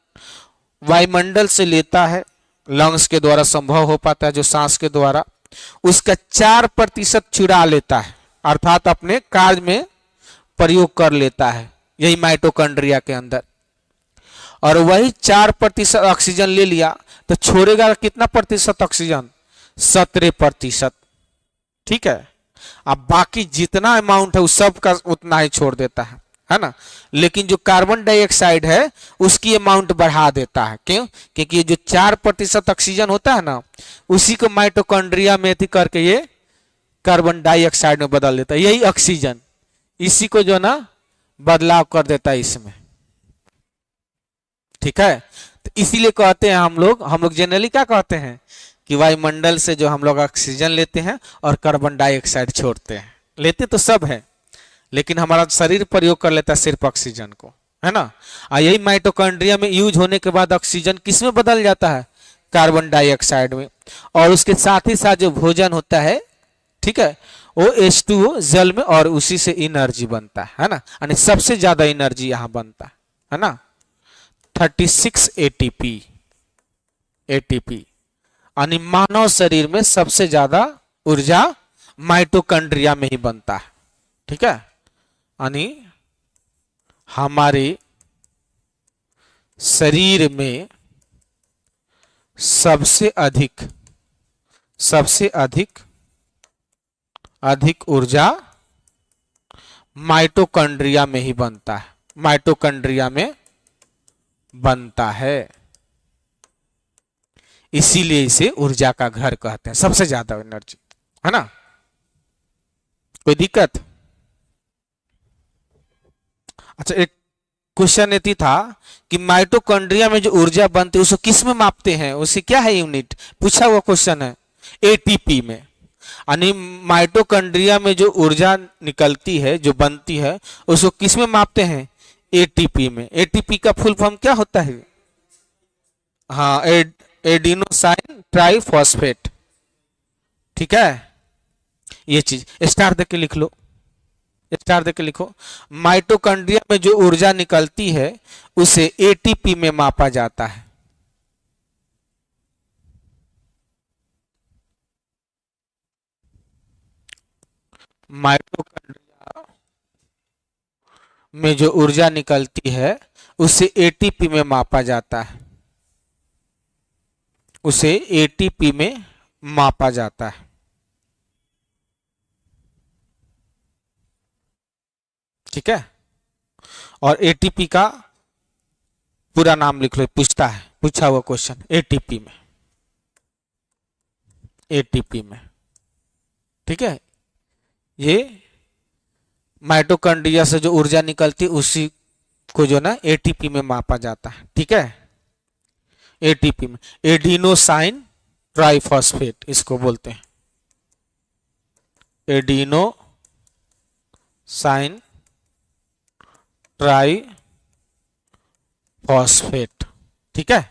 S1: वायुमंडल से लेता है, लंग्स के द्वारा संभव हो पाता है जो सांस के द्वारा, उसका 4% चुरा लेता है, अर्थात अपने कार्य में प्रयोग कर लेता है, यही माइटोकॉन्ड्रिया के अंदर। और वही 4% ऑक्सीजन ले लिया तो छोड़ेगा कितना प्रतिशत ऑक्सीजन? 17%। ठीक है। अब बाकी जितना अमाउंट है उस सब का उतना ही छोड़ देता है ना। लेकिन जो कार्बन डाइऑक्साइड है उसकी अमाउंट बढ़ा देता है। क्यों? क्योंकि जो 4% ऑक्सीजन होता है ना, उसी को माइटोकॉन्ड्रिया में थी करके ये कार्बन डाइऑक्साइड में बदल देता है, यही ऑक्सीजन, इसी को जो ना बदलाव कर देता है इसमें। ठीक है। तो इसीलिए कहते हैं हम लोग जनरली क्या कहते हैं कि वायुमंडल से जो हम लोग ऑक्सीजन लेते हैं और कार्बन डाइऑक्साइड छोड़ते हैं। लेते तो सब है, लेकिन हमारा शरीर प्रयोग कर लेता है सिर्फ ऑक्सीजन को, है ना। और यही माइटोकॉन्ड्रिया में यूज होने के बाद ऑक्सीजन किस में बदल जाता है? कार्बन डाइऑक्साइड में। और उसके साथ ही साथ जो भोजन होता है, ठीक है, वो H2O जल में, और उसी से एनर्जी बनता है ना। यानी सबसे ज्यादा एनर्जी यहां बनता है ना। 36 एटीपी यानी मानव शरीर में सबसे ज्यादा ऊर्जा माइटोकॉन्ड्रिया में ही बनता है। ठीक है। यानी हमारे शरीर में सबसे अधिक ऊर्जा माइटोकॉन्ड्रिया में ही बनता है, माइटोकॉन्ड्रिया में बनता है। इसीलिए इसे ऊर्जा का घर कहते हैं, सबसे ज्यादा एनर्जी, है ना। कोई दिक्कत? अच्छा, एक क्वेश्चन ये था कि माइटोकॉन्ड्रिया में जो ऊर्जा बनती है उसको किस में मापते हैं? उसे क्या है यूनिट? पूछा हुआ क्वेश्चन है। एटीपी में। यानी माइटोकॉन्ड्रिया में जो ऊर्जा निकलती है, जो बनती है, उसको किस में मापते हैं? एटीपी में। एटीपी का फुल फॉर्म क्या होता है? हाँ, एडिनोसाइन ट्राइफॉस्फेट। ठीक है। ये चीज स्टार देख के लिख लो, स्टार देख के लिखो। माइटोकॉन्ड्रिया में जो ऊर्जा निकलती है उसे एटीपी में मापा जाता है। माइटोकॉन्ड्रिया में जो ऊर्जा निकलती है उसे एटीपी में मापा जाता है, उसे एटीपी में मापा जाता है। ठीक है। और एटीपी का पूरा नाम लिख लो, पूछता है, पूछा हुआ क्वेश्चन। एटीपी में, एटीपी में। ठीक है। ये माइटोकॉन्ड्रिया से जो ऊर्जा निकलती उसी को जो ना एटीपी में मापा जाता है। ठीक है। एटीपी में एडिनोसाइन ट्राइफॉस्फेट इसको बोलते हैं, एडिनोसाइन ट्राइफॉस्फेट। ठीक है।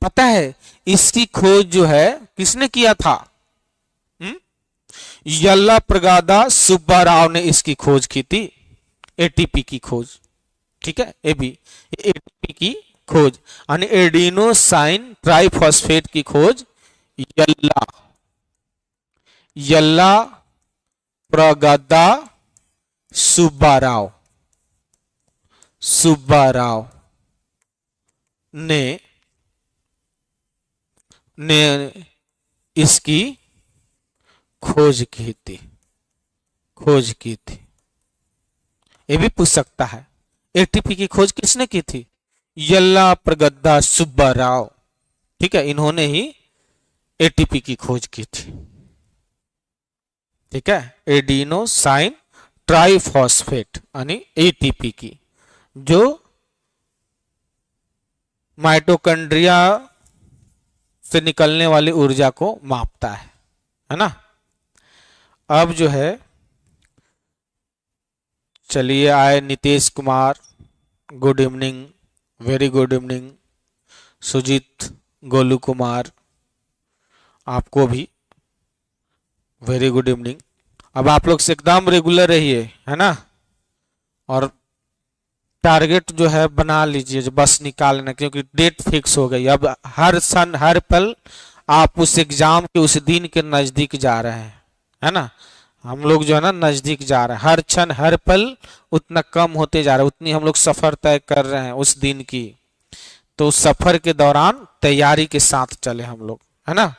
S1: पता है इसकी खोज जो है किसने किया था? यल्लाप्रगादा सुब्बा राव ने इसकी खोज की थी, एटीपी की खोज। ठीक है। एटीपी की खोज यानी एडिनोसाइन ट्राइफॉस्फेट की खोज यल्ला प्रगदा सुब्बाराव ने इसकी खोज की थी। ये भी पूछ सकता है, एटीपी की खोज किसने की थी? यल्ला प्रगदा सुब्बाराव। ठीक है, इन्होंने ही एटीपी की खोज की थी। ठीक है, एडिनोसाइन ट्राइफॉस्फेट यानी एटीपी की, जो माइटोकॉन्ड्रिया से निकलने वाली ऊर्जा को मापता है ना। अब जो है चलिए आए Nitish Kumar, good evening, very good evening. Sujeet Golu Kumar, आपको भी वेरी गुड इवनिंग। अब आप लोग से एकदम रेगुलर रहिए, है ना, और टारगेट जो है बना लीजिए, जो बस निकाल लेना, क्योंकि डेट फिक्स हो गई। अब हर सन हर पल आप उस एग्जाम के उस दिन के नजदीक जा रहे हैं, है ना। हम लोग जो है ना नजदीक जा रहे हैं, हर क्षण हर पल उतना कम होते जा रहा है, उतनी हम लोग सफर तय कर रहे हैं उस दिन की। तो उस सफर के दौरान तैयारी के साथ चले हम लोग, है ना,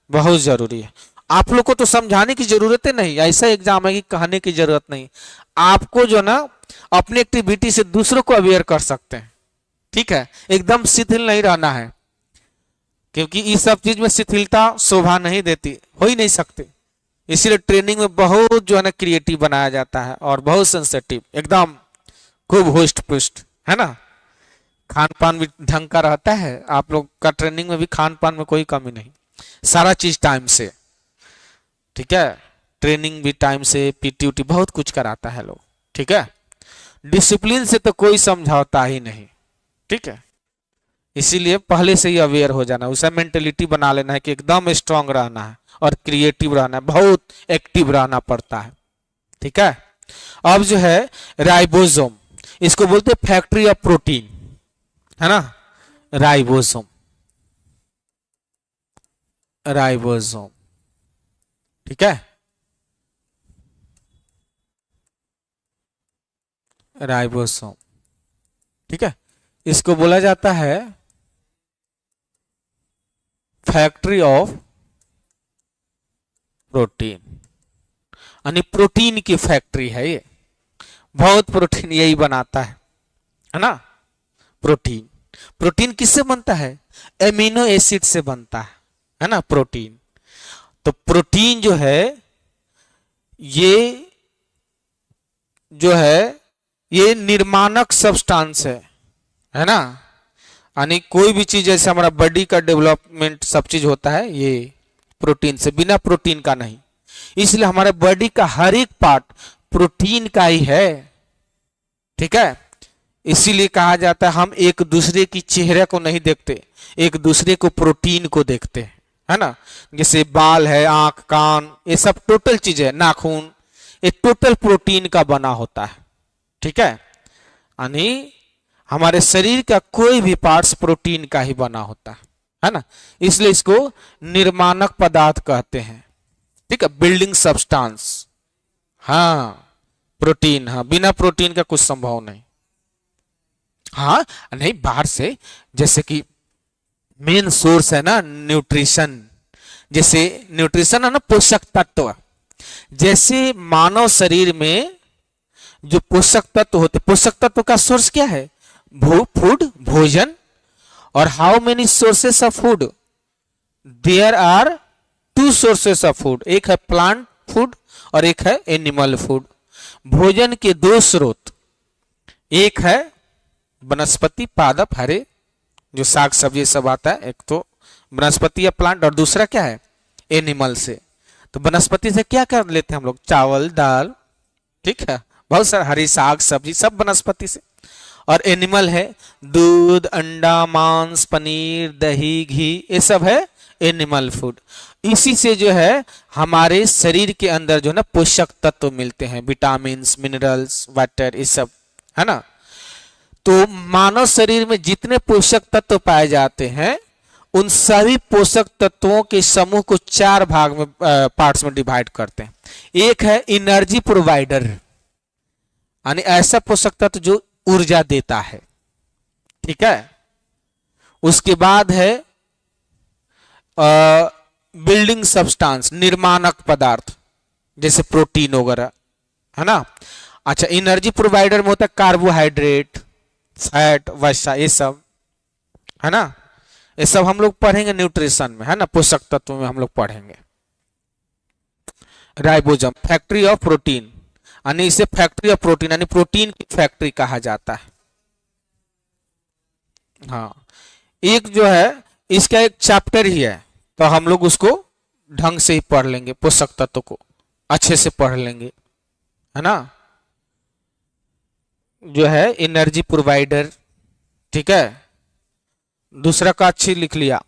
S1: बहुत जरूरी है। आप लोग को तो समझाने की जरूरत है नहीं, ऐसा एग्जाम है कि कहने की जरूरत नहीं। आपको जो ना अपनी एक्टिविटी से दूसरों को अवेयर कर सकते हैं। ठीक है, एकदम शिथिल नहीं रहना है, क्योंकि इस सब चीज में शिथिलता शोभा नहीं देती, हो ही नहीं सकती। इसीलिए ट्रेनिंग में बहुत जो है ना क्रिएटिव बनाया जाता है और बहुत सेंसिटिव, एकदम खूब होस्ट पुष्ट, है ना। खान पान भी ढंग का रहता है, आप लोग का ट्रेनिंग में भी खान पान में कोई कमी नहीं, सारा चीज टाइम से। ठीक है, ट्रेनिंग भी टाइम से, पीटी उटी बहुत कुछ कराता है लोग। ठीक है, डिसिप्लिन से तो कोई समझौता ही नहीं। ठीक है, इसीलिए पहले से ही अवेयर हो जाना, उसे मेंटेलिटी बना लेना है कि एकदम स्ट्रांग रहना है और क्रिएटिव रहना है, बहुत एक्टिव रहना पड़ता है। ठीक है, अब जो है राइबोसोम, इसको बोलते हैं फैक्ट्री ऑफ प्रोटीन, है ना, राइबोसोम। ठीक है, राइबोसोम। ठीक है, इसको बोला जाता है फैक्ट्री ऑफ प्रोटीन, यानी प्रोटीन की फैक्ट्री है ये, बहुत प्रोटीन यही बनाता है ना। प्रोटीन किससे बनता है? एमिनो एसिड से बनता है ना प्रोटीन। तो प्रोटीन जो है ये जो है ये निर्माणक सब्सटेंस है ना, यानी कोई भी चीज जैसे हमारा बॉडी का डेवलपमेंट सब चीज होता है ये प्रोटीन से, बिना प्रोटीन का नहीं। इसलिए हमारे बॉडी का हर एक पार्ट प्रोटीन का ही है। ठीक है, इसीलिए कहा जाता है हम एक दूसरे की चेहरे को नहीं देखते, एक दूसरे को प्रोटीन को देखते हैं, है ना। जैसे बाल है, आंख, कान, ये सब टोटल चीज है, नाखून, ये टोटल प्रोटीन का बना होता है। ठीक है, यानी हमारे शरीर का कोई भी पार्ट्स प्रोटीन का ही बना होता है ना। इसलिए इसको निर्माणक पदार्थ कहते हैं। ठीक है, बिल्डिंग सब्सटेंस, हाँ प्रोटीन, हाँ बिना प्रोटीन का कुछ संभव नहीं। हाँ नहीं, बाहर से जैसे कि मेन सोर्स है ना न्यूट्रिशन, जैसे न्यूट्रिशन है ना पोषक तत्व, जैसे मानव शरीर में जो पोषक तत्व होते, पोषक तत्व का सोर्स क्या है? फूड, भोजन। और how many sources of food? There are two sources of food, एक है प्लांट फूड और एक है एनिमल फूड। भोजन के दो स्रोत, एक है वनस्पति पादप हरे जो साग सब्जी सब आता है, एक तो वनस्पति या प्लांट, और दूसरा क्या है? एनिमल से। तो वनस्पति से क्या कर लेते हैं हम लोग? चावल, दाल, ठीक है, बहुत सारा हरी साग सब्जी सब वनस्पति से। और एनिमल है दूध, अंडा, मांस, पनीर, दही, घी, ये सब है एनिमल फूड। इसी से जो है हमारे शरीर के अंदर जो है ना पोषक तत्व मिलते हैं, विटामिन, मिनरल्स, वाटर, ये सब, है ना। तो मानव शरीर में जितने पोषक तत्व पाए जाते हैं उन सभी पोषक तत्वों के समूह को चार भाग में पार्ट्स में डिवाइड करते हैं। एक है एनर्जी प्रोवाइडर, यानी ऐसा पोषक तत्व जो ऊर्जा देता है, ठीक है। उसके बाद है बिल्डिंग सब्सटेंस, निर्माणक पदार्थ, जैसे प्रोटीन वगैरह, है ना। अच्छा, एनर्जी प्रोवाइडर में होता है कार्बोहाइड्रेट, फैट, वसा, ये सब, है ना। ये सब हम लोग पढ़ेंगे न्यूट्रिशन में, है ना, पोषक तत्व में हम लोग पढ़ेंगे। राइबोसोम फैक्ट्री ऑफ प्रोटीन, यानी इसे फैक्ट्री ऑफ प्रोटीन यानी प्रोटीन की फैक्ट्री कहा जाता है। हाँ, एक जो है इसका एक चैप्टर ही है, तो हम लोग उसको ढंग से ही पढ़ लेंगे, पोषक तत्व को अच्छे से पढ़ लेंगे, है ना। जो है एनर्जी प्रोवाइडर, ठीक है। दूसरा का अच्छी लिख लिया।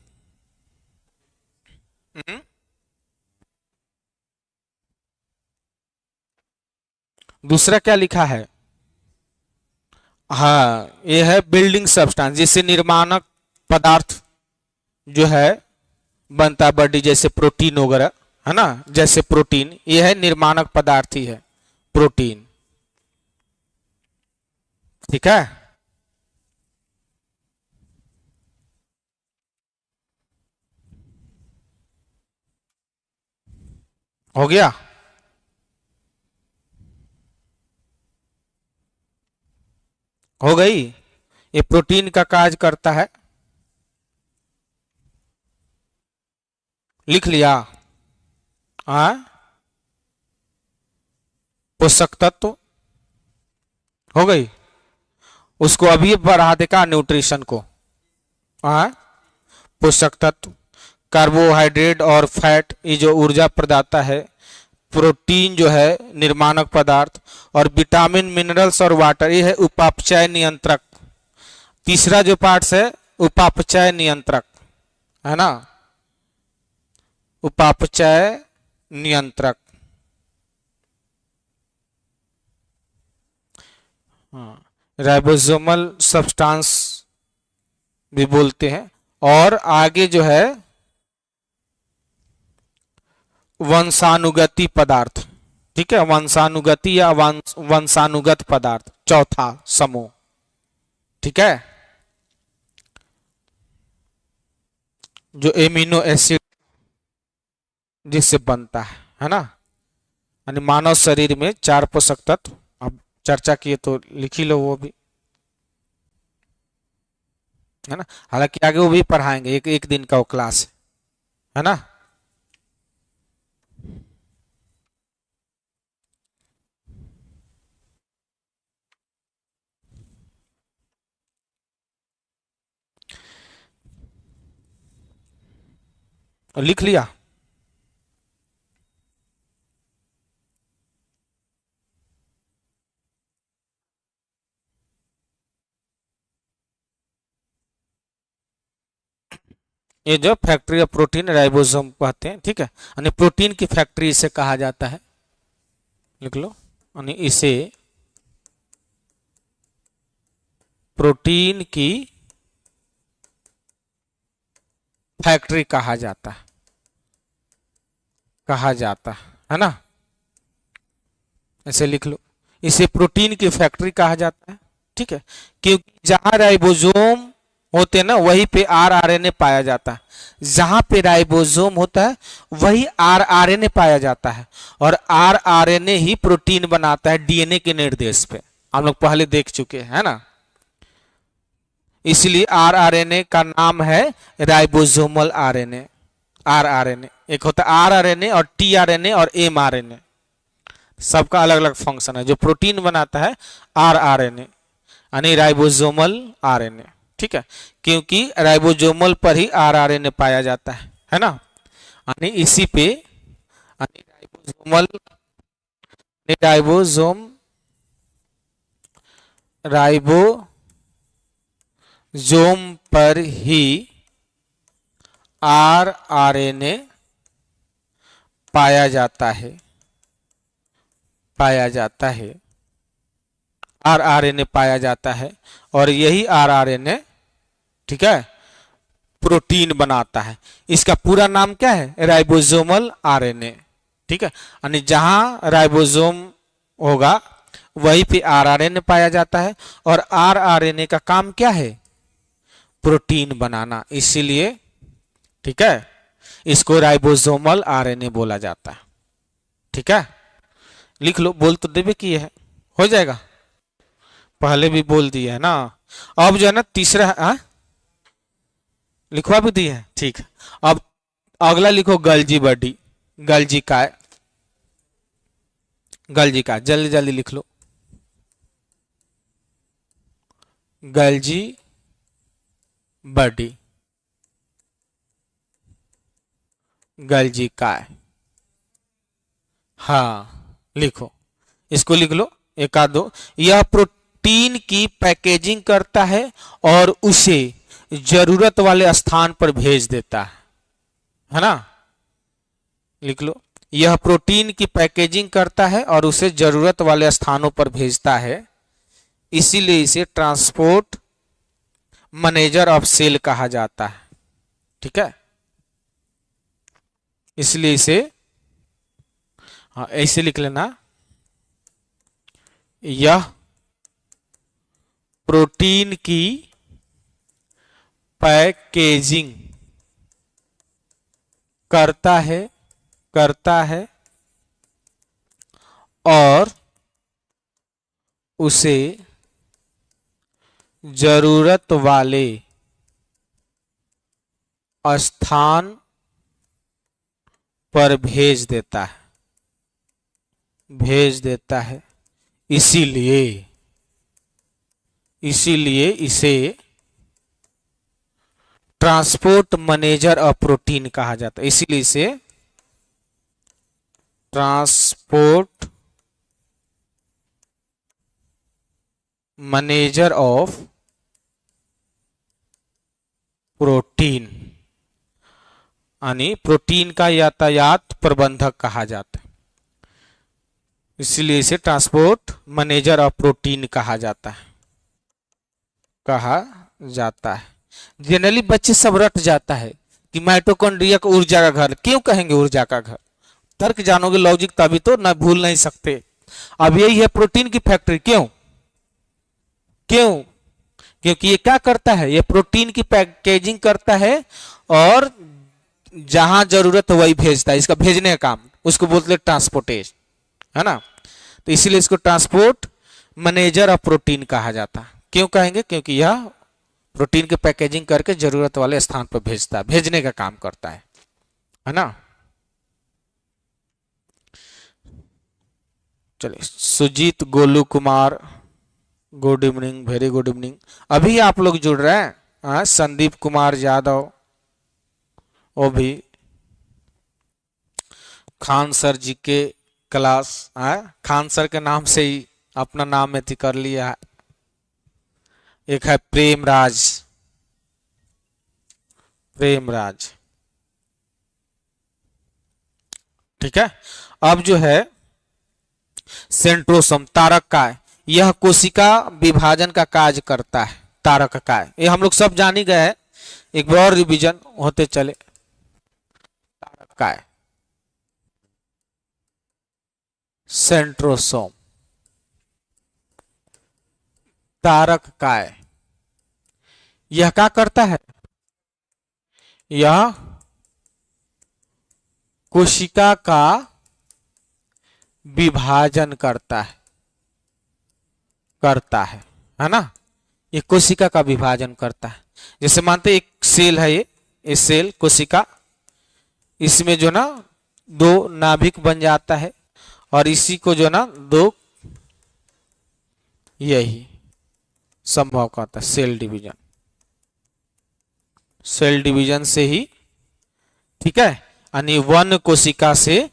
S1: दूसरा क्या लिखा है? हाँ, ये है बिल्डिंग सब्सटेंस, जिससे निर्माणक पदार्थ जो है बनता है बॉडी, जैसे प्रोटीन वगैरह, है ना। जैसे प्रोटीन, ये है निर्माणक पदार्थ ही है प्रोटीन, ठीक है। हो गया? हो गई? ये प्रोटीन का कार्य करता है, लिख लिया। हाँ, पोषक तत्व हो गई। उसको अभी बढ़ा देगा न्यूट्रिशन को। हाँ, पोषक तत्व, कार्बोहाइड्रेट और फैट, ये जो ऊर्जा प्रदाता है, प्रोटीन जो है निर्माणक पदार्थ, और विटामिन, मिनरल्स और वाटर, ये है उपापचय नियंत्रक। तीसरा जो पार्ट्स है उपापचय नियंत्रक, है ना, उपापचय नियंत्रक। हाँ, राइबोसोमल सब्सटेंस भी बोलते हैं। और आगे जो है वंशानुगति पदार्थ, ठीक है, वंशानुगति या वंशानुगत पदार्थ, चौथा समूह, ठीक है। जो एमिनो एसिड जिससे बनता है ना। यानी मानव शरीर में चार पोषक तत्व, अब चर्चा किए तो लिख ही लो वो भी, है ना। हालांकि आगे वो भी पढ़ाएंगे, एक दिन का वो क्लास है ना। लिख लिया? ये जो फैक्ट्री ऑफ प्रोटीन राइबोसोम कहते हैं, ठीक है। यानी प्रोटीन की फैक्ट्री इसे कहा जाता है, लिख लो। यानी इसे प्रोटीन की फैक्ट्री कहा जाता है, है ना। ऐसे लिख लो, इसे प्रोटीन की फैक्ट्री कहा जाता है, ठीक है। क्योंकि जहां राइबोसोम होते हैं ना, वहीं पे आरआरएनए पाया जाता है। जहां पे राइबोसोम होता है वही आरआरएनए पाया जाता है, और आरआरएनए ही प्रोटीन बनाता है डीएनए के निर्देश पे। हम लोग पहले देख चुके हैं, है ना। इसलिए आरआरएनए का नाम है राइबोसोमल आरएनए। आरआरएनए एक होता है आरआरएनए और टीआरएनए और एमआरएनए, सबका अलग अलग फंक्शन है। जो प्रोटीन बनाता है आरआरएनए, यानी राइबोसोमल आरएनए, ठीक है। क्योंकि राइबोसोमल पर ही आरआरएनए पाया जाता है ना। यानी इसी पे राइबोसोमल, राइबोसोम, राइबोसोम पर ही आरआरएनए पाया जाता है, आरआरएनए पाया जाता है। और यही आरआरएनए, ठीक है, प्रोटीन बनाता है। इसका पूरा नाम क्या है? Ribosomal RNA. ठीक है, यानी जहां राइबोसोम होगा वहीं पे आरआरएनए पाया जाता है, और आरआरएनए का काम क्या है? प्रोटीन बनाना, इसीलिए ठीक है इसको राइबोसोमल आरएनए बोला जाता है। ठीक है, लिख लो, बोल तो देवे किए है, हो जाएगा, पहले भी बोल दिया है ना। अब जो है ना तीसरा लिखवा भी दिया है, ठीक है। अब अगला लिखो गल्जी बॉडी, गल्जी काय, गल्जी काय, जल्दी जल्दी लिख लो, गल्जी बॉडी, गल्जी काय, हाँ लिखो, इसको लिख लो एक आध दो। यह प्रोटीन की पैकेजिंग करता है और उसे जरूरत वाले स्थान पर भेज देता है ना। लिख लो, यह प्रोटीन की पैकेजिंग करता है और उसे जरूरत वाले स्थानों पर भेजता है, इसीलिए इसे ट्रांसपोर्ट मैनेजर ऑफ सेल कहा जाता है। ठीक है, इसलिए इसे हाँ ऐसे लिख लेना, यह प्रोटीन की पैकेजिंग करता है और उसे जरूरत वाले स्थान पर भेज देता है, इसीलिए इसे ट्रांसपोर्ट मैनेजर ऑफ प्रोटीन कहा जाता है, इसीलिए इसे ट्रांसपोर्ट मैनेजर ऑफ प्रोटीन यानी प्रोटीन का यातायात प्रबंधक कहा जाता है, इसलिए इसे ट्रांसपोर्ट मैनेजर ऑफ प्रोटीन कहा जाता है। जनरली बच्चे सब रट जाता है कि माइटोकॉन्ड्रिया को ऊर्जा का घर क्यों कहेंगे, ऊर्जा का घर, तर्क जानोगे, लॉजिक, तभी तो ना भूल नहीं सकते। अब यही है प्रोटीन की फैक्ट्री, क्यों? क्योंकि ये क्या करता है, ये प्रोटीन की पैकेजिंग करता है और जहां जरूरत है वही भेजता है, इसका भेजने का काम, उसको बोलते हैं ट्रांसपोर्टेशन, है ना। तो इसीलिए इसको ट्रांसपोर्ट मैनेजर ऑफ प्रोटीन कहा जाता है। क्यों कहेंगे? क्योंकि यह प्रोटीन की पैकेजिंग करके जरूरत वाले स्थान पर भेजता है, भेजने का काम करता है ना। चलिए, Sujeet, Golu Kumar, good evening, very good evening. अभी आप लोग जुड़ रहे हैं, संदीप कुमार यादव, वो भी खान सर जी के क्लास, खान सर के नाम से ही अपना नाम में कर लिया है। एक है प्रेमराज, ठीक है। अब जो है सेंट्रोसोम, तारक काय, यह कोशिका विभाजन का कार्य करता है। तारक काय ये हम लोग सब जान ही गए हैं, एक बार और रिवीजन होते चले। तारक काय, सेंट्रोसोम, तारक काय, यह क्या करता है? यह कोशिका का विभाजन करता है ना। ये कोशिका का विभाजन करता है। जैसे मानते एक सेल है, ये सेल कोशिका, इसमें जो ना दो नाभिक बन जाता है और इसी को जो ना दो, यही संभव कहता है सेल डिवीजन। सेल डिवीजन से ही, ठीक है, यानी वन कोशिका से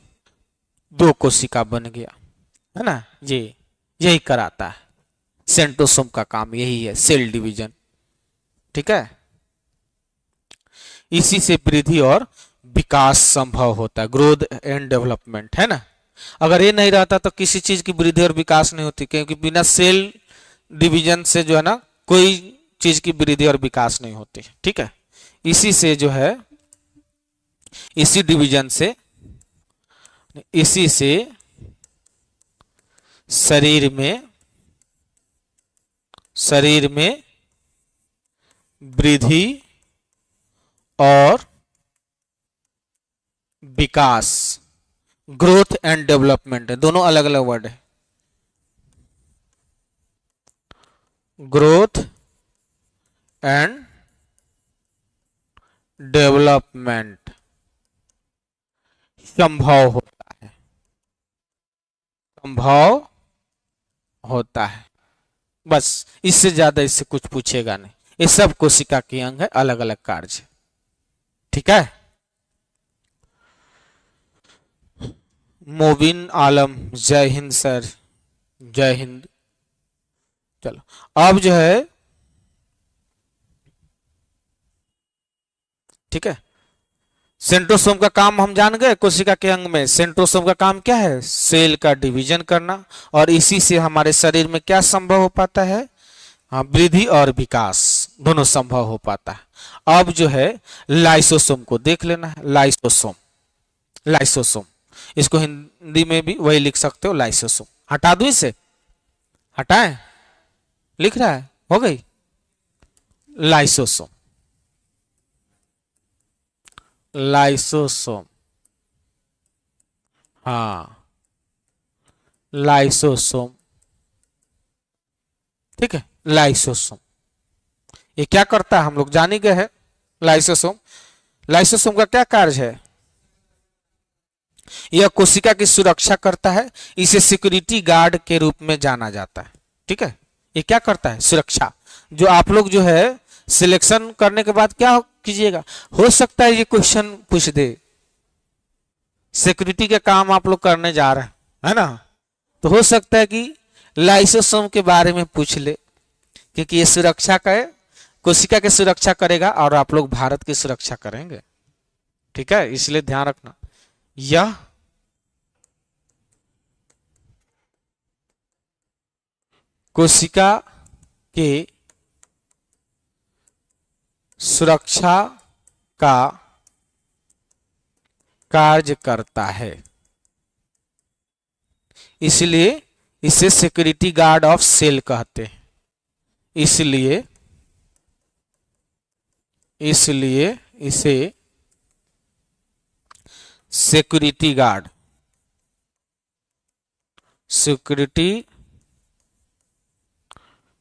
S1: दो कोशिका बन गया, है ना। यही कराता है, सेंट्रोसोम का काम यही है, सेल डिवीजन। ठीक है, इसी से वृद्धि और विकास संभव होता है, ग्रोथ एंड डेवलपमेंट, है ना। अगर ये नहीं रहता तो किसी चीज की वृद्धि और विकास नहीं होती, क्योंकि बिना सेल डिवीजन से जो है ना कोई चीज की वृद्धि और विकास नहीं होती। ठीक है, इसी से जो है, इसी डिवीजन से, इसी से शरीर में वृद्धि और विकास, ग्रोथ एंड डेवलपमेंट है, दोनों अलग अलग वर्ड है। ग्रोथ एंड डेवलपमेंट संभव होता है, संभव होता है। बस इससे ज्यादा इससे कुछ पूछेगा नहीं। ये सब कोशिका के अंग है, अलग अलग कार्य। ठीक है। मोबिन आलम, जय हिंद सर, जय हिंद। चलो अब जो है, ठीक है, सेंट्रोसोम का काम हम जान गए। कोशिका के अंग में सेंट्रोसोम का काम क्या है? सेल का डिवीजन करना, और इसी से हमारे शरीर में क्या संभव हो पाता है? हाँ, वृद्धि और विकास दोनों संभव हो पाता है। अब जो है लाइसोसोम को देख लेना है। लाइसोसोम, लाइसोसोम, इसको हिंदी में भी वही लिख सकते हो, लाइसोसोम। हटा दो इसे, हटाएं, लिख रहा है, हो गई लाइसोसोम। लाइसोसोम, हाँ लाइसोसोम, ठीक है। लाइसोसोम ये क्या करता है हम लोग जान ही गए हैं। लाइसोसोम, लाइसोसोम का क्या कार्य है? यह कोशिका की सुरक्षा करता है। इसे सिक्योरिटी गार्ड के रूप में जाना जाता है। ठीक है, ये क्या करता है? सुरक्षा। जो आप लोग जो है सिलेक्शन करने के बाद क्या कीजिएगा, हो सकता है ये क्वेश्चन पूछ दे, सिक्योरिटी का काम आप लोग करने जा रहे हैं, है ना, तो हो सकता है कि लाइसोसोम के बारे में पूछ ले, क्योंकि ये सुरक्षा का है, कोशिका की सुरक्षा करेगा और आप लोग भारत की सुरक्षा करेंगे। ठीक है, इसलिए ध्यान रखना। यह कोशिका के सुरक्षा का कार्य करता है, इसलिए इसे सिक्योरिटी गार्ड ऑफ सेल कहते हैं। इसलिए इसे security guard, security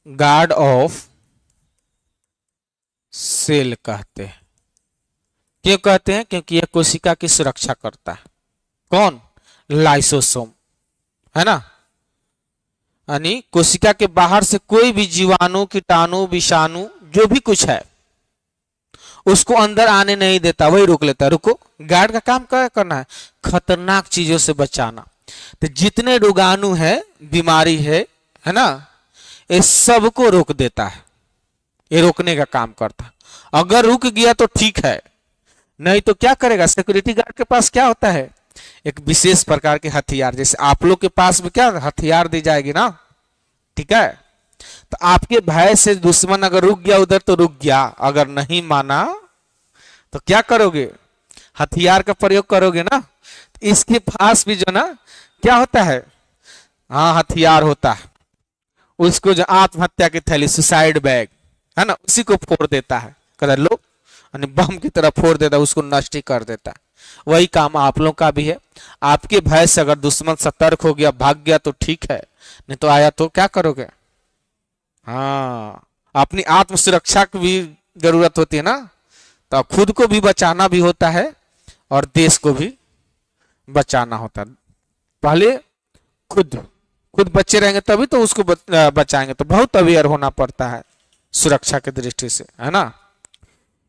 S1: guard of cell कहते हैं। क्यों कहते हैं? क्योंकि यह कोशिका की सुरक्षा करता है। कौन? लाइसोसोम, है ना। यानी कोशिका के बाहर से कोई भी जीवाणु, कीटाणु, विषाणु जो भी कुछ है उसको अंदर आने नहीं देता, वही रोक लेता है। रुको, गार्ड का काम क्या करना है? खतरनाक चीजों से बचाना। तो जितने रोगाणु है, बीमारी है ना, ये सबको रोक देता है। ये रोकने का काम करता है। अगर रुक गया तो ठीक है, नहीं तो क्या करेगा? सिक्योरिटी गार्ड के पास क्या होता है? एक विशेष प्रकार के हथियार, जैसे आप लोग के पास भी क्या हथियार दी जाएगी ना, ठीक है। तो आपके भय से दुश्मन अगर रुक गया उधर तो रुक गया, अगर नहीं माना तो क्या करोगे? हथियार का प्रयोग करोगे ना। इसके पास भी जो ना क्या होता है, हाँ हथियार होता है। उसको जो आत्महत्या की थैली, सुसाइड बैग है ना, उसी को फोड़ देता है, कर लो, बम की तरह फोड़ देता है, उसको नष्ट ही कर देता है। वही काम आप लोग का भी है। आपके भय से अगर दुश्मन सतर्क हो गया, भाग गया तो ठीक है, नहीं तो आया तो क्या करोगे? हाँ, अपनी आत्म सुरक्षा की भी जरूरत होती है ना, तो खुद को भी बचाना भी होता है और देश को भी बचाना होता है। पहले खुद बच्चे रहेंगे तभी तो उसको बचाएंगे। तो बहुत अवेयर होना पड़ता है सुरक्षा की दृष्टि से, है ना।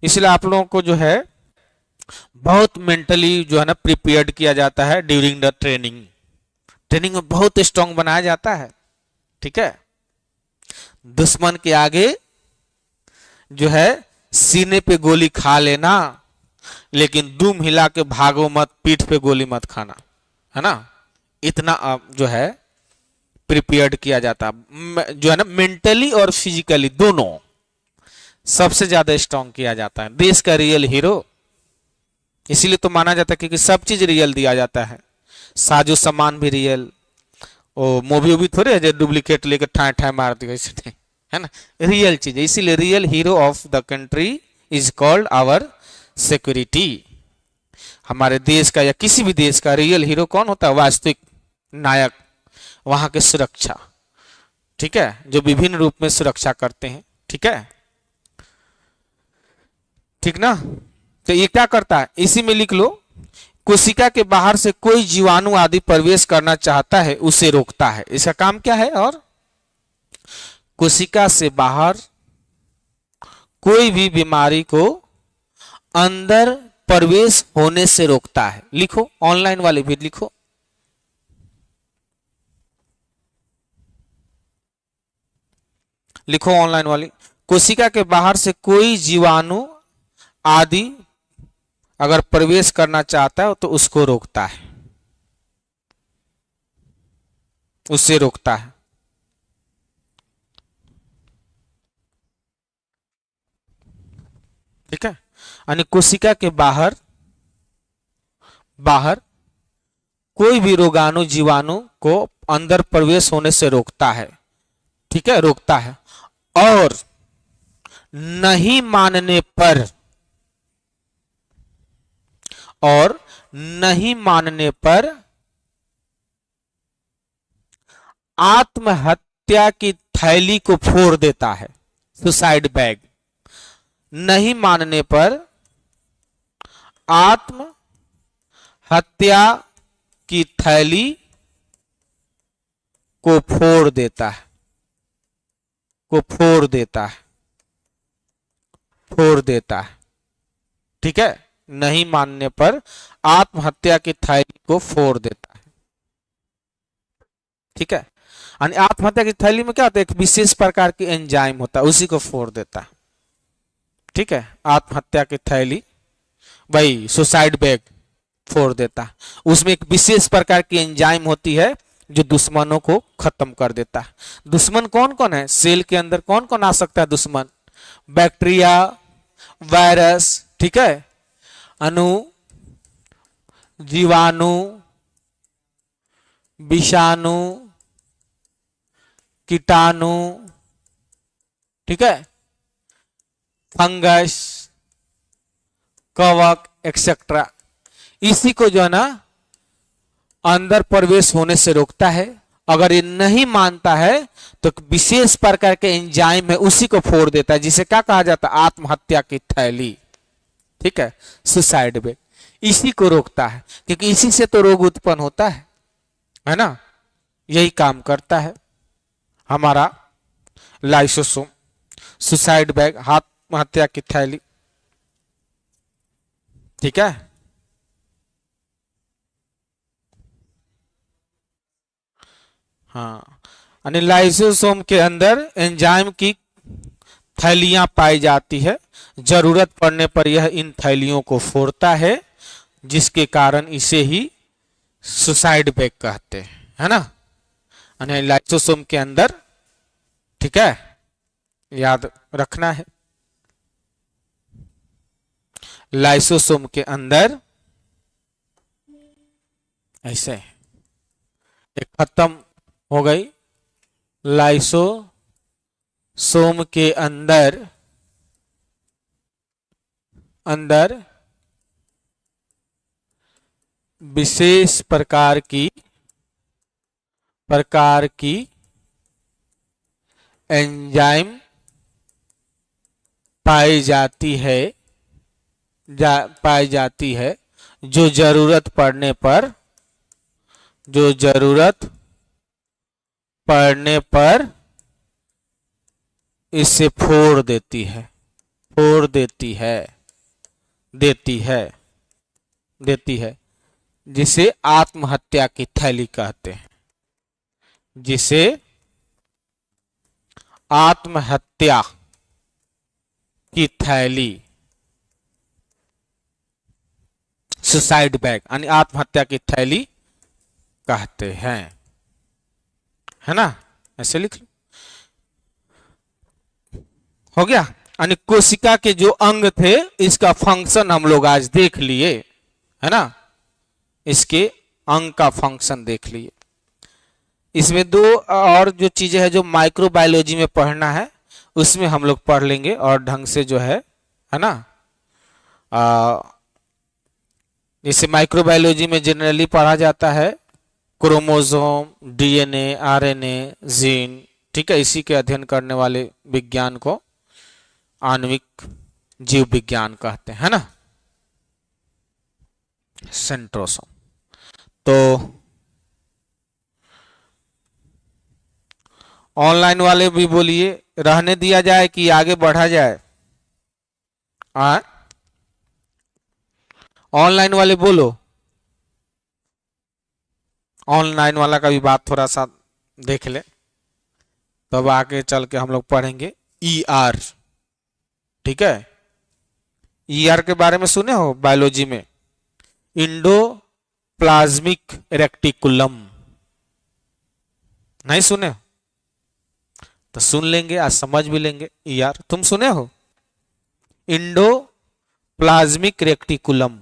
S1: इसलिए आप लोगों को जो है बहुत मेंटली जो है ना प्रिपेयर्ड किया जाता है ड्यूरिंग द ट्रेनिंग। ट्रेनिंग में बहुत स्ट्रांग बनाया जाता है। ठीक है, दुश्मन के आगे जो है सीने पे गोली खा लेना, लेकिन दुम हिला के भागो मत, पीठ पे गोली मत खाना, है ना। इतना जो है प्रिपेयर्ड किया जाता जो है ना, मेंटली और फिजिकली दोनों सबसे ज्यादा स्ट्रांग किया जाता है, देश का रियल हीरो। इसीलिए तो माना जाता है क्योंकि सब चीज रियल दिया जाता है, साजो सामान भी रियल। ओ मूवी वूवी थोड़े है जो डुप्लीकेट लेकर ठाए ठाए मार दिया, ऐसे नहीं है ना, रियल चीज है। इसीलिए real hero of the country is called our security. हमारे देश का या किसी भी देश का रियल हीरो कौन होता है? वास्तविक नायक, वहां के सुरक्षा, ठीक है, जो विभिन्न रूप में सुरक्षा करते हैं। ठीक है, ठीक ना। तो ये क्या करता है, इसी में लिख लो, कोशिका के बाहर से कोई जीवाणु आदि प्रवेश करना चाहता है उसे रोकता है। इसका काम क्या है? और कोशिका से बाहर कोई भी बीमारी को अंदर प्रवेश होने से रोकता है। लिखो, ऑनलाइन वाले भी लिखो। लिखो ऑनलाइन वाली, कोशिका के बाहर से कोई जीवाणु आदि अगर प्रवेश करना चाहता है तो उसको रोकता है, उससे रोकता है। ठीक है, यानी कोशिका के बाहर कोई भी रोगाणु जीवाणु को अंदर प्रवेश होने से रोकता है। ठीक है, रोकता है। और नहीं मानने पर, और नहीं मानने पर आत्महत्या की थैली को फोड़ देता है, सुसाइड बैग। नहीं मानने पर आत्महत्या की थैली को फोड़ देता है, को फोड़ देता है, फोड़ देता है। ठीक है, नहीं मानने पर आत्महत्या की थैली को फोड़ देता है। ठीक है, यानी आत्महत्या की थैली में क्या होता है? एक विशेष प्रकार की एंजाइम होता है, उसी को फोड़ देता है। ठीक है, आत्महत्या की थैली, वही सुसाइड बैग फोड़ देता है। उसमें एक विशेष प्रकार की एंजाइम होती है जो दुश्मनों को खत्म कर देता है। दुश्मन कौन कौन है? सेल के अंदर कौन कौन आ सकता है दुश्मन? बैक्टीरिया, वायरस, ठीक है, अणु, जीवाणु, विषाणु, कीटाणु, ठीक है, फंगस, कवक एक्सेट्रा। इसी को जो है ना अंदर प्रवेश होने से रोकता है। अगर ये नहीं मानता है तो विशेष प्रकार के एंजाइम है, उसी को फोड़ देता है, जिसे क्या कहा जाता है? आत्महत्या की थैली। ठीक है, सुसाइड बैग इसी को रोकता है, क्योंकि इसी से तो रोग उत्पन्न होता है ना। यही काम करता है हमारा लाइसोसोम। सुसाइड बैग, आत्महत्या की थैली। ठीक है, हाँ, यानी लाइसोसोम के अंदर एंजाइम की थैलियां पाई जाती है। जरूरत पड़ने पर यह इन थैलियों को फोड़ता है, जिसके कारण इसे ही सुसाइड बैग कहते हैं, है ना। यानी लाइसोसोम के अंदर, ठीक है, याद रखना है, लाइसोसोम के अंदर ऐसे एक खत्म हो गई। लाइसोसोम के अंदर विशेष प्रकार की एंजाइम पाई जाती है, जो जरूरत पड़ने पर इसे फोड़ देती है, जिसे आत्महत्या की थैली कहते हैं, जिसे आत्महत्या की थैली, सुसाइड बैग यानी आत्महत्या की थैली कहते हैं, है ना। ऐसे लिख लो, हो गया। यानी कोशिका के जो अंग थे इसका फंक्शन हम लोग आज देख लिए, है ना। इसके अंग का फंक्शन देख लिए। इसमें दो और जो चीजें हैं जो माइक्रोबायोलॉजी में पढ़ना है उसमें हम लोग पढ़ लेंगे और ढंग से जो है ना। जैसे माइक्रोबायोलॉजी में जनरली पढ़ा जाता है क्रोमोसोम, डीएनए, आरएनए, जीन, ठीक है। इसी के अध्ययन करने वाले विज्ञान को आणविक जीव विज्ञान कहते हैं, है ना, सेंट्रोसोम। तो ऑनलाइन वाले भी बोलिए, रहने दिया जाए कि आगे बढ़ा जाए? ऑनलाइन वाले बोलो। ऑनलाइन वाला का भी बात थोड़ा सा देख ले, तब आगे चल के हम लोग पढ़ेंगे ईआर, ठीक है। ईआर के बारे में सुने हो बायोलॉजी में? इंडो प्लाज्मिक रेक्टिकुलम, नहीं सुने? तो सुन लेंगे, आज समझ भी लेंगे। ईआर तुम सुने हो? इंडो प्लाज्मिक रेक्टिकुलम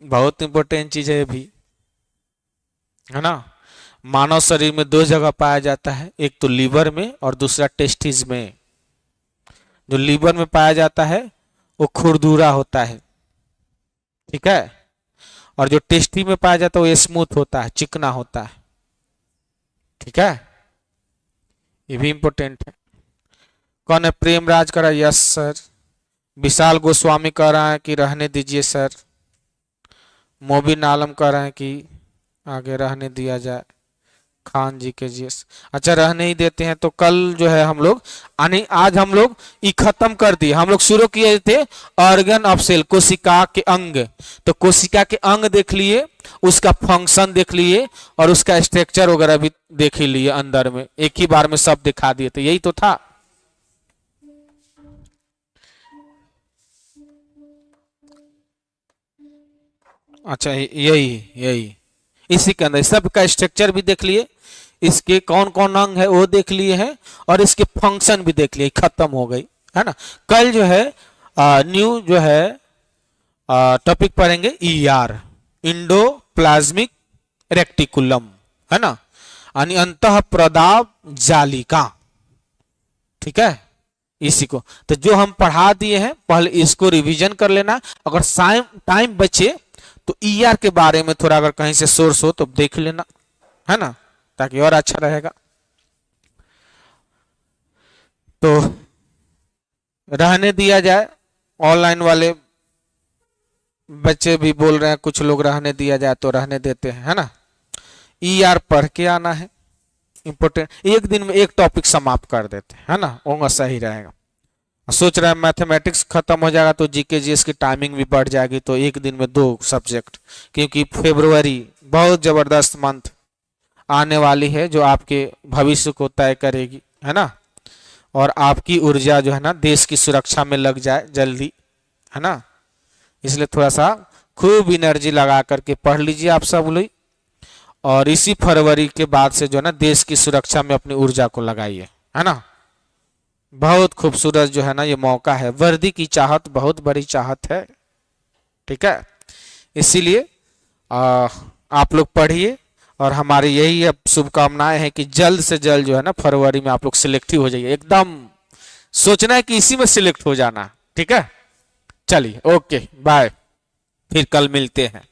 S1: बहुत इंपॉर्टेंट चीज है भी, है ना। मानव शरीर में दो जगह पाया जाता है, एक तो लीवर में और दूसरा टेस्टिस में। जो लीवर में पाया जाता है वो खुरदुरा होता है, ठीक है, और जो टेस्टी में पाया जाता है वो स्मूथ होता है, चिकना होता है, ठीक है। ये भी इंपॉर्टेंट है। कौन है? प्रेमराज करा, यस सर। विशाल गोस्वामी कह रहा है कि रहने दीजिए सर। मोबिन आलम कह रहे हैं कि आगे रहने दिया जाए। खान जी के जी, अच्छा रहने ही देते हैं। तो कल जो है हम लोग आज हम लोग ये खत्म कर दिए। हम लोग शुरू किए थे ऑर्गन ऑफ सेल, कोशिका के अंग। तो कोशिका के अंग देख लिए, उसका फंक्शन देख लिए और उसका स्ट्रक्चर वगैरह भी देख ही लिए अंदर में, एक ही बार में सब दिखा दिए। तो यही तो था। अच्छा यही इसी के अंदर सब का स्ट्रक्चर भी देख लिए, इसके कौन कौन अंग है वो देख लिए हैं और इसके फंक्शन भी देख लिए। खत्म हो गई, है ना। कल जो है न्यू जो है टॉपिक पढ़ेंगे ईआर, इंडो प्लाज्मिक रेक्टिकुलम, है ना, यानी अंतः प्रदाव जालिका, ठीक है। इसी को तो जो हम पढ़ा दिए हैं पहले इसको रिवीजन कर लेना। अगर टाइम बचे तो ईआर के बारे में थोड़ा अगर कहीं से सोर्स हो तो देख लेना, है ना, ताकि और अच्छा रहेगा। तो रहने दिया जाए। ऑनलाइन वाले बच्चे भी बोल रहे हैं, कुछ लोग रहने दिया जाए, तो रहने देते हैं, है ना। ईआर पढ़ के आना है, इंपोर्टेंट। एक दिन में एक टॉपिक समाप्त कर देते हैं, है ना, वो सही रहेगा। सोच रहे हैं मैथमेटिक्स खत्म हो जाएगा तो जीके जीएस की टाइमिंग भी बढ़ जाएगी, तो एक दिन में 2 सब्जेक्ट, क्योंकि फरवरी बहुत जबरदस्त मंथ आने वाली है जो आपके भविष्य को तय करेगी, है ना, और आपकी ऊर्जा जो है ना देश की सुरक्षा में लग जाए जल्दी, है ना। इसलिए थोड़ा सा खूब एनर्जी लगा करके पढ़ लीजिए आप सब लोग, और इसी फरवरी के बाद से जो है ना देश की सुरक्षा में अपनी ऊर्जा को लगाइए, है ना। बहुत खूबसूरत जो है ना ये मौका है। वर्दी की चाहत बहुत बड़ी चाहत है, ठीक है। इसीलिए आप लोग पढ़िए और हमारी यही अब शुभकामनाएं हैं कि जल्द से जल्द जो है ना फरवरी में आप लोग सिलेक्ट ही हो जाइए। एकदम सोचना है कि इसी में सिलेक्ट हो जाना, ठीक है। चलिए ओके बाय, फिर कल मिलते हैं।